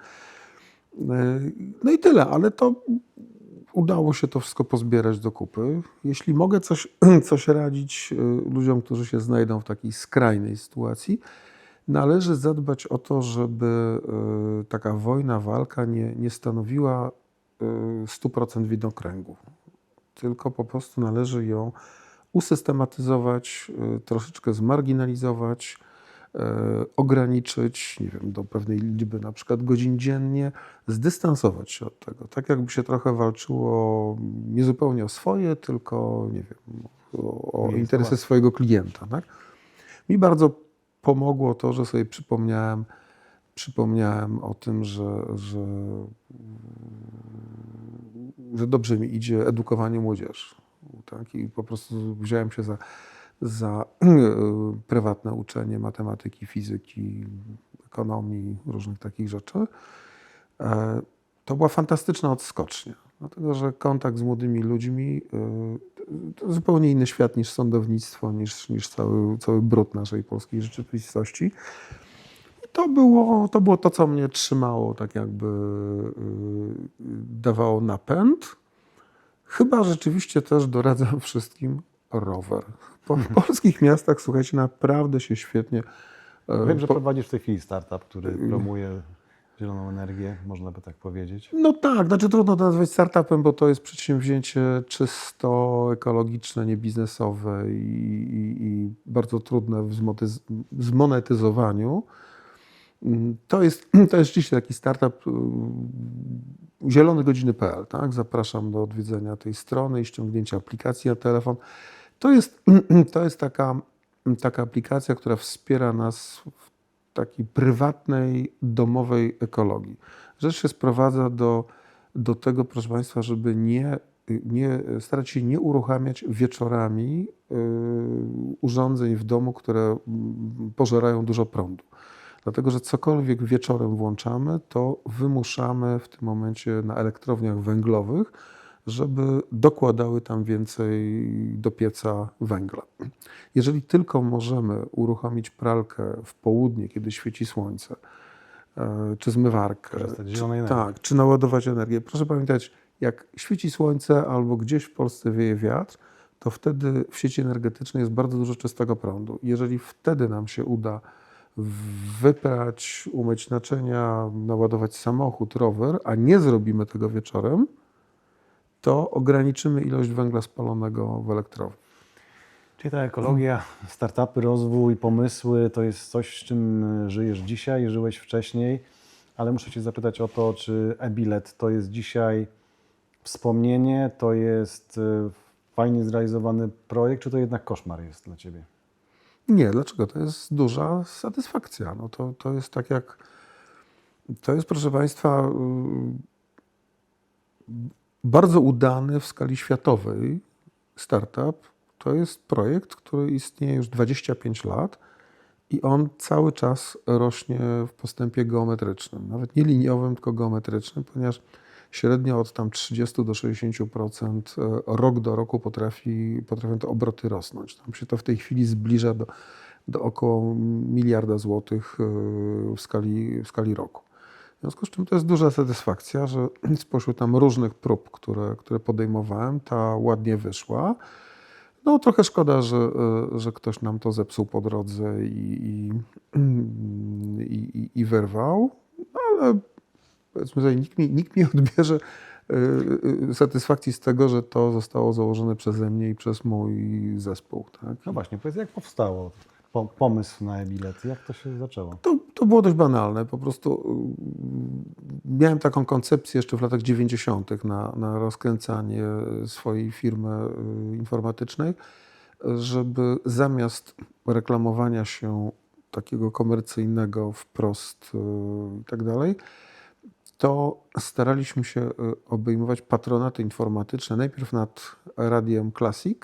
No i tyle, ale to udało się to wszystko pozbierać do kupy. Jeśli mogę coś radzić ludziom, którzy się znajdą w takiej skrajnej sytuacji, należy zadbać o to, żeby taka wojna, walka nie stanowiła 100% widnokręgu, tylko po prostu należy ją usystematyzować, troszeczkę zmarginalizować, ograniczyć, nie wiem, do pewnej liczby na przykład godzin dziennie, zdystansować się od tego. Tak jakby się trochę walczyło nie zupełnie o swoje, tylko nie wiem, o interesy swojego klienta. Tak? Mi bardzo pomogło to, że sobie przypomniałem o tym, że dobrze mi idzie edukowanie młodzieży. Tak? I po prostu wziąłem się za prywatne uczenie matematyki, fizyki, ekonomii, różnych takich rzeczy. To była fantastyczna odskocznia, dlatego że kontakt z młodymi ludźmi to zupełnie inny świat niż sądownictwo, niż cały brud naszej polskiej rzeczywistości. I to było to, co mnie trzymało, tak jakby dawało napęd. Chyba rzeczywiście też doradzam wszystkim rower. W polskich miastach, słuchajcie, naprawdę się świetnie... Wiem, że prowadzisz w tej chwili startup, który promuje zieloną energię, można by tak powiedzieć. No tak, znaczy trudno to nazwać startupem, bo to jest przedsięwzięcie czysto ekologiczne, niebiznesowe i bardzo trudne w zmonetyzowaniu. To jest rzeczywiście taki startup zielonegodziny.pl, tak? Zapraszam do odwiedzenia tej strony i ściągnięcia aplikacji na telefon. To jest taka aplikacja, która wspiera nas w takiej prywatnej, domowej ekologii. Rzecz się sprowadza do tego, proszę Państwa, żeby starać się nie uruchamiać wieczorami urządzeń w domu, które pożerają dużo prądu. Dlatego, że cokolwiek wieczorem włączamy, to wymuszamy w tym momencie na elektrowniach węglowych, żeby dokładały tam więcej do pieca węgla. Jeżeli tylko możemy uruchomić pralkę w południe, kiedy świeci słońce, czy zmywarkę, Korzystać z zielonej energii. tak, czy naładować energię. Proszę pamiętać, jak świeci słońce albo gdzieś w Polsce wieje wiatr, to wtedy w sieci energetycznej jest bardzo dużo czystego prądu. Jeżeli wtedy nam się uda wyprać, umyć naczynia, naładować samochód, rower, a nie zrobimy tego wieczorem, to ograniczymy ilość węgla spalonego w elektrowni. Czyli ta ekologia, startupy, rozwój, pomysły to jest coś, z czym żyjesz dzisiaj, żyłeś wcześniej, ale muszę Cię zapytać o to, czy e-bilet to jest dzisiaj wspomnienie, to jest fajnie zrealizowany projekt, czy to jednak koszmar jest dla Ciebie? Nie, dlaczego? To jest duża satysfakcja. No to jest tak jak... To jest, proszę Państwa, bardzo udany w skali światowej startup. To jest projekt, który istnieje już 25 lat i on cały czas rośnie w postępie geometrycznym. Nawet nie liniowym, tylko geometrycznym, ponieważ średnio od tam 30 do 60% rok do roku potrafią te obroty rosnąć. Tam się to w tej chwili zbliża do około miliarda złotych w skali roku. W związku z czym to jest duża satysfakcja, że spośród tam różnych prób, które podejmowałem, ta ładnie wyszła. No trochę szkoda, że ktoś nam to zepsuł po drodze i wyrwał, ale powiedzmy sobie, nikt mi nie odbierze satysfakcji z tego, że to zostało założone przeze mnie i przez mój zespół. Tak? No właśnie, powiedz, jak powstało pomysł na e-bilet? Jak to się zaczęło? To było dość banalne. Po prostu miałem taką koncepcję jeszcze w latach 90. na rozkręcanie swojej firmy informatycznej, żeby zamiast reklamowania się takiego komercyjnego wprost i tak dalej, to staraliśmy się obejmować patronaty informatyczne najpierw nad Radiem Classic,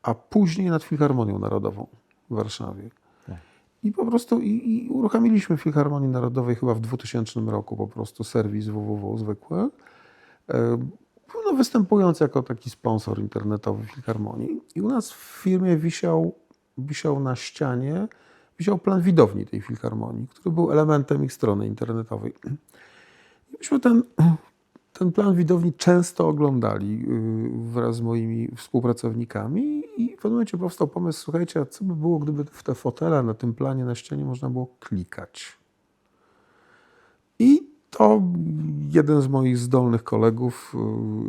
a później nad Filharmonią Narodową w Warszawie. Tak. I po prostu i uruchomiliśmy w Filharmonii Narodowej chyba w 2000 roku po prostu serwis www zwykły, no, występując jako taki sponsor internetowy Filharmonii. I u nas w firmie wisiał na ścianie, wisiał plan widowni tej Filharmonii, który był elementem ich strony internetowej. I myśmy ten plan widowni często oglądali wraz z moimi współpracownikami i w pewnym momencie powstał pomysł, słuchajcie, a co by było, gdyby w te fotele na tym planie na ścianie można było klikać. I to jeden z moich zdolnych kolegów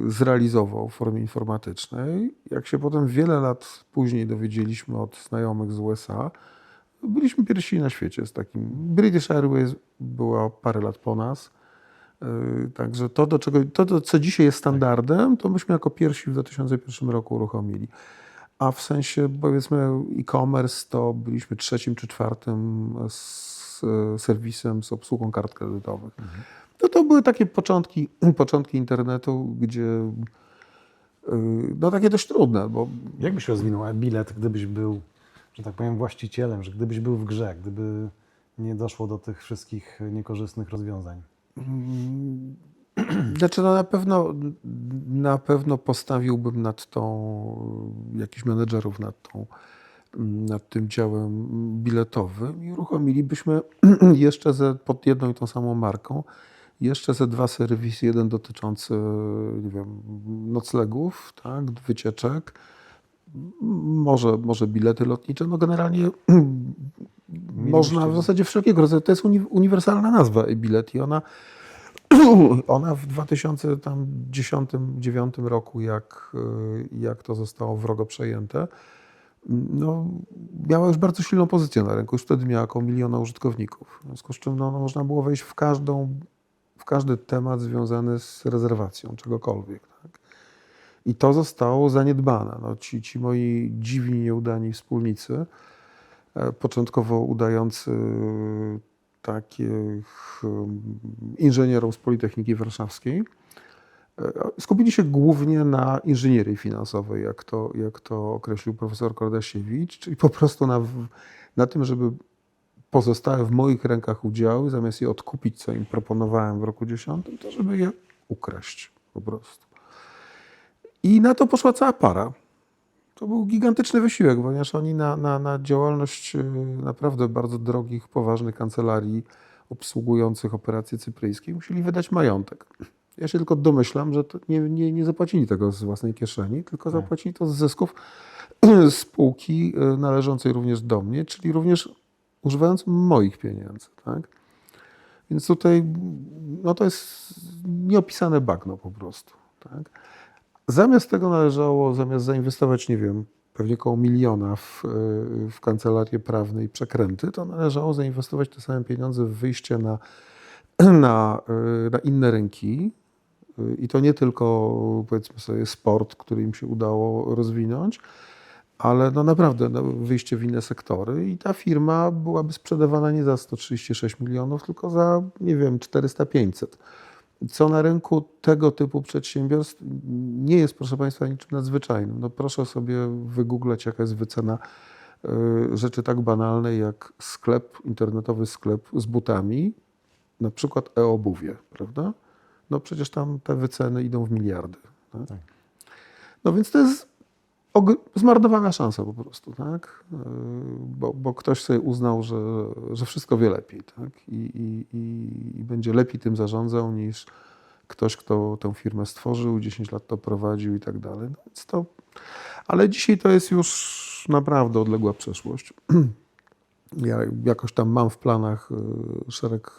zrealizował w formie informatycznej. Jak się potem wiele lat później dowiedzieliśmy od znajomych z USA, byliśmy pierwsi na świecie z takim. British Airways była parę lat po nas. Także to, co dzisiaj jest standardem, to myśmy jako pierwsi w 2001 roku uruchomili. A w sensie, powiedzmy, e-commerce to byliśmy trzecim czy czwartym serwisem z obsługą kart kredytowych. To były takie początki internetu, gdzie no takie dość trudne, bo Jak byś rozwinął e-bilet, gdybyś był, że tak powiem, właścicielem, że gdybyś był w grze, gdyby nie doszło do tych wszystkich niekorzystnych rozwiązań? Znaczy, no na pewno postawiłbym jakichś menedżerów nad tym działem biletowym i uruchomilibyśmy jeszcze pod jedną i tą samą marką jeszcze ze 2 serwisy, jeden dotyczący, nie wiem, noclegów, tak, wycieczek, może bilety lotnicze, no generalnie Można w zasadzie wszelkiego rodzaju. To jest uniwersalna nazwa e-bilet i ona w 2010-2009 roku, jak to zostało wrogo przejęte, no, miała już bardzo silną pozycję na rynku. Już wtedy miała około 1 miliona użytkowników. W związku z czym no, można było wejść w każdy temat związany z rezerwacją czegokolwiek. Tak? I to zostało zaniedbane. No, ci moi dziwni, nieudani wspólnicy, początkowo udający takich inżynierów z Politechniki Warszawskiej, skupili się głównie na inżynierii finansowej, jak to określił profesor Kordasiewicz, czyli po prostu na tym, żeby pozostałe w moich rękach udziały, zamiast je odkupić, co im proponowałem w roku 2010, to żeby je ukraść po prostu. I na to poszła cała para. To był gigantyczny wysiłek, ponieważ oni na działalność naprawdę bardzo drogich, poważnych kancelarii obsługujących operacje cypryjskie musieli wydać majątek. Ja się tylko domyślam, że to nie zapłacili tego z własnej kieszeni, tylko zapłacili to z zysków spółki należącej również do mnie, czyli również używając moich pieniędzy. Tak? Więc tutaj no to jest nieopisane bagno po prostu. Tak? Zamiast tego należało, zamiast zainwestować, nie wiem, pewnie około 1 miliona w kancelarię prawne i przekręty, to należało zainwestować te same pieniądze w wyjście na inne rynki. I to nie tylko, powiedzmy sobie, sport, który im się udało rozwinąć, ale no naprawdę wyjście w inne sektory i ta firma byłaby sprzedawana nie za 136 milionów, tylko za, nie wiem, 400-500. Co na rynku tego typu przedsiębiorstw nie jest, proszę Państwa, niczym nadzwyczajnym. No proszę sobie wygooglać, jaka jest wycena rzeczy tak banalnej jak internetowy sklep z butami, na przykład e-obuwie, prawda? No przecież tam te wyceny idą w miliardy. Tak? Tak. No więc to jest zmarnowana szansa po prostu, tak? Bo ktoś sobie uznał, że wszystko wie lepiej, tak? I będzie lepiej tym zarządzał niż ktoś, kto tę firmę stworzył, 10 lat to prowadził i tak dalej. No więc ale dzisiaj to jest już naprawdę odległa przeszłość. Ja jakoś tam mam w planach szereg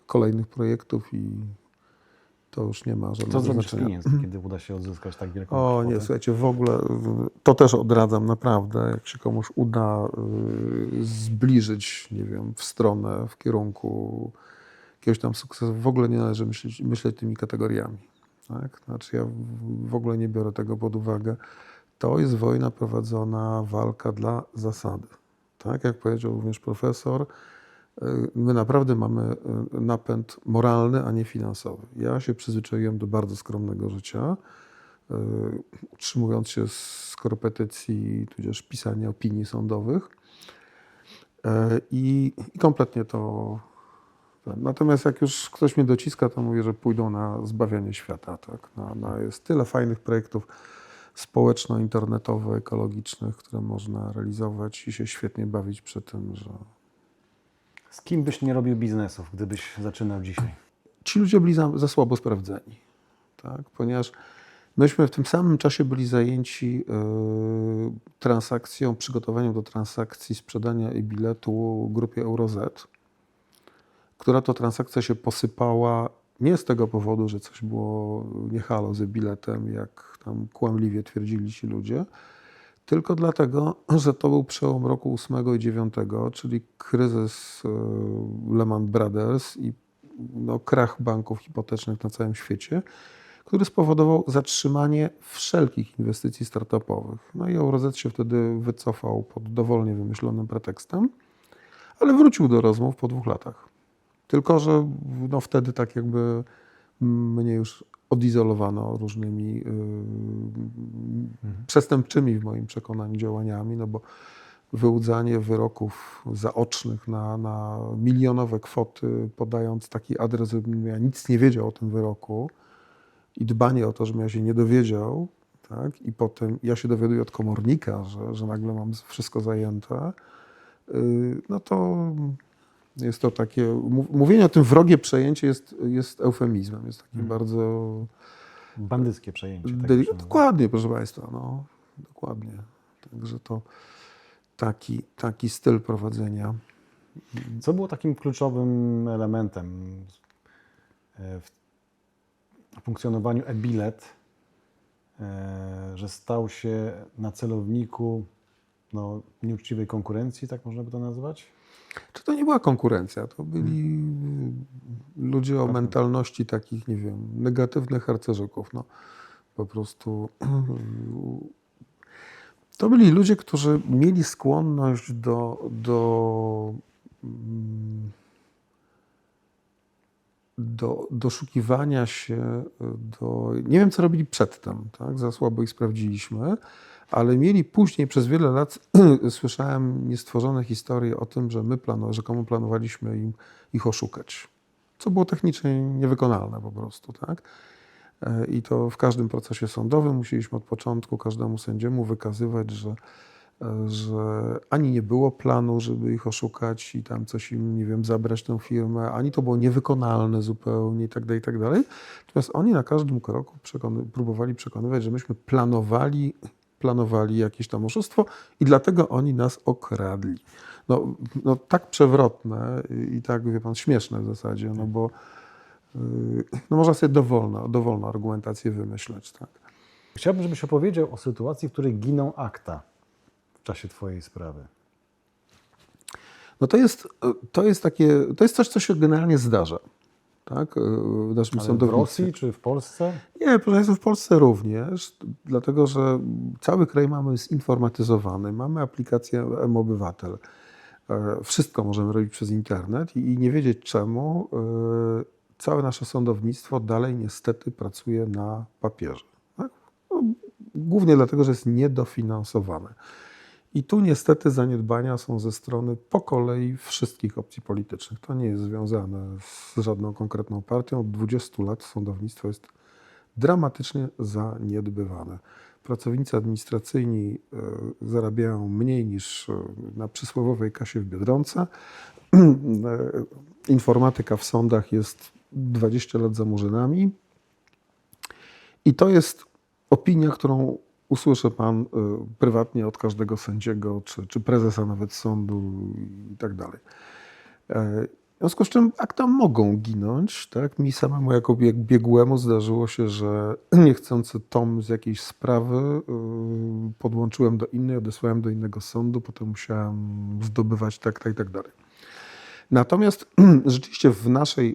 kolejnych projektów i to już nie ma żadnego Co zrobisz z znaczenia. pieniędzmi, kiedy uda się odzyskać tak wielką O kwotę? nie, słuchajcie, w ogóle to też odradzam naprawdę, jak się komuś uda zbliżyć, nie wiem, w kierunku jakiegoś tam sukcesu, w ogóle nie należy myśleć tymi kategoriami. Tak? Znaczy ja w ogóle nie biorę tego pod uwagę. To jest wojna prowadzona, walka dla zasady. Tak jak powiedział również profesor, my naprawdę mamy napęd moralny, a nie finansowy. Ja się przyzwyczaiłem do bardzo skromnego życia, utrzymując się z korepetycji, tudzież pisania opinii sądowych i kompletnie to... Natomiast jak już ktoś mnie dociska, to mówię, że pójdą na zbawianie świata. Tak? Jest tyle fajnych projektów społeczno-internetowych, ekologicznych, które można realizować i się świetnie bawić przy tym, że... Z kim byś nie robił biznesów, gdybyś zaczynał dzisiaj? Ci ludzie byli za słabo sprawdzeni, tak? Ponieważ myśmy w tym samym czasie byli zajęci transakcją, przygotowaniem do transakcji sprzedania e-biletu grupie EuroZ, która to transakcja się posypała nie z tego powodu, że coś było nie halo z e-biletem, jak tam kłamliwie twierdzili ci ludzie, tylko dlatego, że to był przełom roku 8 i 9, czyli kryzys Lehman Brothers i krach banków hipotecznych na całym świecie, który spowodował zatrzymanie wszelkich inwestycji startupowych. No i EuroZ się wtedy wycofał pod dowolnie wymyślonym pretekstem, ale wrócił do rozmów po 2 latach. Tylko że wtedy tak jakby mnie już odizolowano różnymi przestępczymi w moim przekonaniu działaniami, no bo wyłudzanie wyroków zaocznych na milionowe kwoty, podając taki adres, żebym ja nic nie wiedział o tym wyroku i dbanie o to, żebym ja się nie dowiedział, tak? I potem ja się dowiaduję od komornika, że nagle mam wszystko zajęte, no to jest to takie, mówienie o tym wrogie przejęcie jest eufemizmem, jest takim bardzo... Bandyckie przejęcie. Dokładnie, proszę Państwa, no, dokładnie. Także to taki styl prowadzenia Co było takim kluczowym elementem w funkcjonowaniu e-bilet, że stał się na celowniku nieuczciwej konkurencji, tak można by to nazwać? Czy to nie była konkurencja? To byli ludzie o mentalności takich, nie wiem, negatywnych harcerzyków. No, po prostu to byli ludzie, którzy mieli skłonność do doszukiwania się nie wiem, co robili przedtem, tak? Za słabo ich sprawdziliśmy, ale mieli później przez wiele lat, słyszałem niestworzone historie o tym, że my rzekomo planowaliśmy ich oszukać, co było technicznie niewykonalne po prostu, tak? I to w każdym procesie sądowym musieliśmy od początku każdemu sędziemu wykazywać, że ani nie było planu, żeby ich oszukać i tam coś im, nie wiem, zabrać tę firmę, ani to było niewykonalne zupełnie i tak dalej, i tak dalej. Natomiast oni na każdym kroku próbowali przekonywać, że myśmy planowali jakieś tam oszustwo i dlatego oni nas okradli. No tak przewrotne i tak, wie pan, śmieszne w zasadzie, no bo można sobie dowolną argumentację wymyśleć, tak. Chciałbym, żebyś opowiedział o sytuacji, w której giną akta w czasie twojej sprawy. No to jest coś, co się generalnie zdarza, tak, w naszym Ale w sądownictwie. Rosji czy w Polsce? Nie, proszę Państwa, w Polsce również, dlatego że cały kraj mamy zinformatyzowany, mamy aplikację mObywatel. Wszystko możemy robić przez internet i nie wiedzieć czemu całe nasze sądownictwo dalej niestety pracuje na papierze. Tak? No, głównie dlatego, że jest niedofinansowane. I tu niestety zaniedbania są ze strony po kolei wszystkich opcji politycznych. To nie jest związane z żadną konkretną partią. Od 20 lat sądownictwo jest dramatycznie zaniedbywane. Pracownicy administracyjni zarabiają mniej niż na przysłowiowej kasie w Biedronce. Informatyka w sądach jest 20 lat za murzynami. I to jest opinia, którą usłyszy pan prywatnie od każdego sędziego, czy prezesa nawet sądu i tak dalej. W związku z czym akta mogą ginąć. Tak? Mi samemu jako biegłemu zdarzyło się, że niechcący tom z jakiejś sprawy podłączyłem do innej, odesłałem do innego sądu, potem musiałem zdobywać tak i tak dalej. Natomiast rzeczywiście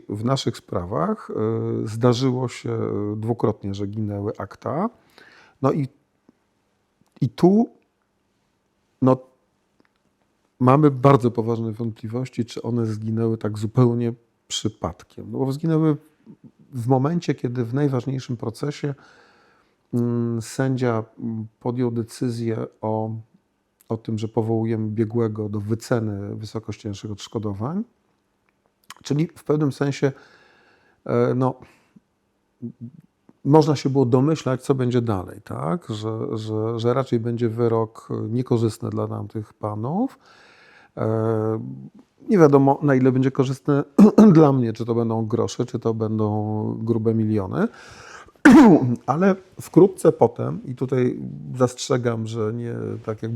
w naszych sprawach zdarzyło się dwukrotnie, że ginęły akta. No i tu mamy bardzo poważne wątpliwości, czy one zginęły tak zupełnie przypadkiem. No bo zginęły w momencie, kiedy w najważniejszym procesie sędzia podjął decyzję o tym, że powołujemy biegłego do wyceny wysokości naszych odszkodowań. Czyli w pewnym sensie można się było domyślać, co będzie dalej, tak? Że raczej będzie wyrok niekorzystny dla tamtych panów. Nie wiadomo, na ile będzie korzystny dla mnie, czy to będą grosze, czy to będą grube miliony. Ale wkrótce potem, i tutaj zastrzegam, że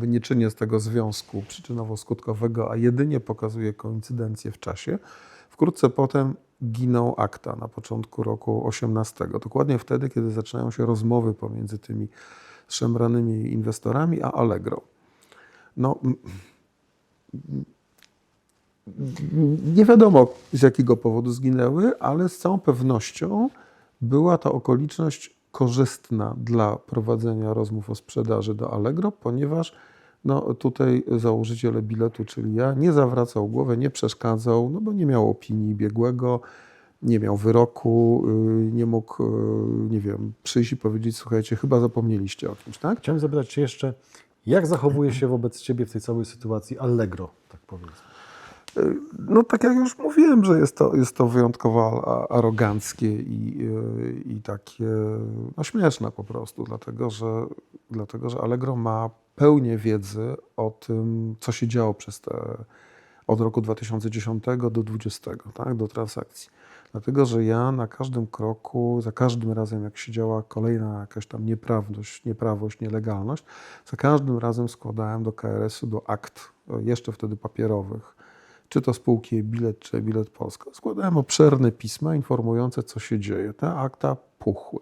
nie czynię z tego związku przyczynowo-skutkowego, a jedynie pokazuję koincydencję w czasie, wkrótce potem giną akta na początku roku 18. Dokładnie wtedy, kiedy zaczynają się rozmowy pomiędzy tymi szemranymi inwestorami a Allegro. Nie wiadomo, z jakiego powodu zginęły, ale z całą pewnością była to okoliczność korzystna dla prowadzenia rozmów o sprzedaży do Allegro, ponieważ tutaj założyciel biletu, czyli ja, nie zawracał głowy, nie przeszkadzał, bo nie miał opinii biegłego, nie miał wyroku, nie mógł, nie wiem, przyjść i powiedzieć: słuchajcie, chyba zapomnieliście o kimś, tak? Chciałem zapytać cię jeszcze, jak zachowuje się wobec ciebie w tej całej sytuacji Allegro, tak powiedzmy? Tak jak już mówiłem, że jest to wyjątkowo aroganckie i takie śmieszne po prostu, dlatego że Allegro ma pełnię wiedzy o tym, co się działo od roku 2010 do 2020, tak, do transakcji. Dlatego, że ja na każdym kroku, za każdym razem, jak się działa kolejna jakaś tam nieprawość, nielegalność, za każdym razem składałem do KRS-u, do akt, jeszcze wtedy papierowych, czy to spółki e-bilet, czy e-bilet Polska, składałem obszerne pisma informujące, co się dzieje. Te akta puchły.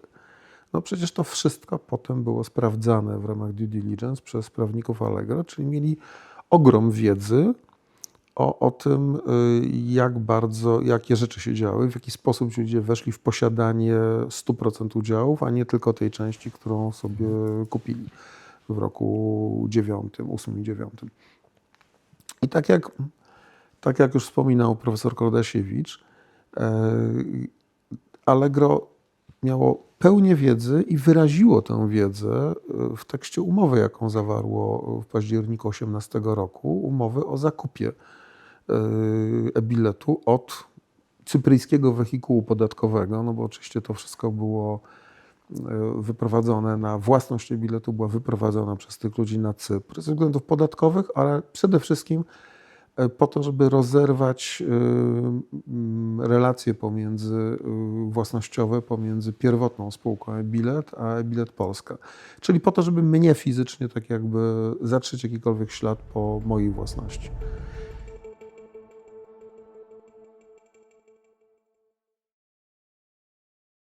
No przecież to wszystko potem było sprawdzane w ramach due diligence przez prawników Allegro, czyli mieli ogrom wiedzy o tym, jak bardzo, jakie rzeczy się działy, w jaki sposób ci ludzie weszli w posiadanie 100% udziałów, a nie tylko tej części, którą sobie kupili w roku 9, 8 i 9. I tak jak już wspominał profesor Kołdasiewicz, Allegro miało pełnię wiedzy i wyraziło tę wiedzę w tekście umowy, jaką zawarło w październiku 2018 roku, umowy o zakupie e-biletu od cypryjskiego wehikułu podatkowego, no bo oczywiście to wszystko było wyprowadzone na własność e-biletu, była wyprowadzona przez tych ludzi na Cypr ze względów podatkowych, ale przede wszystkim po to, żeby rozerwać relacje własnościowe pomiędzy pierwotną spółką e-bilet a e-bilet Polska. Czyli po to, żeby mnie fizycznie tak jakby zatrzeć jakikolwiek ślad po mojej własności.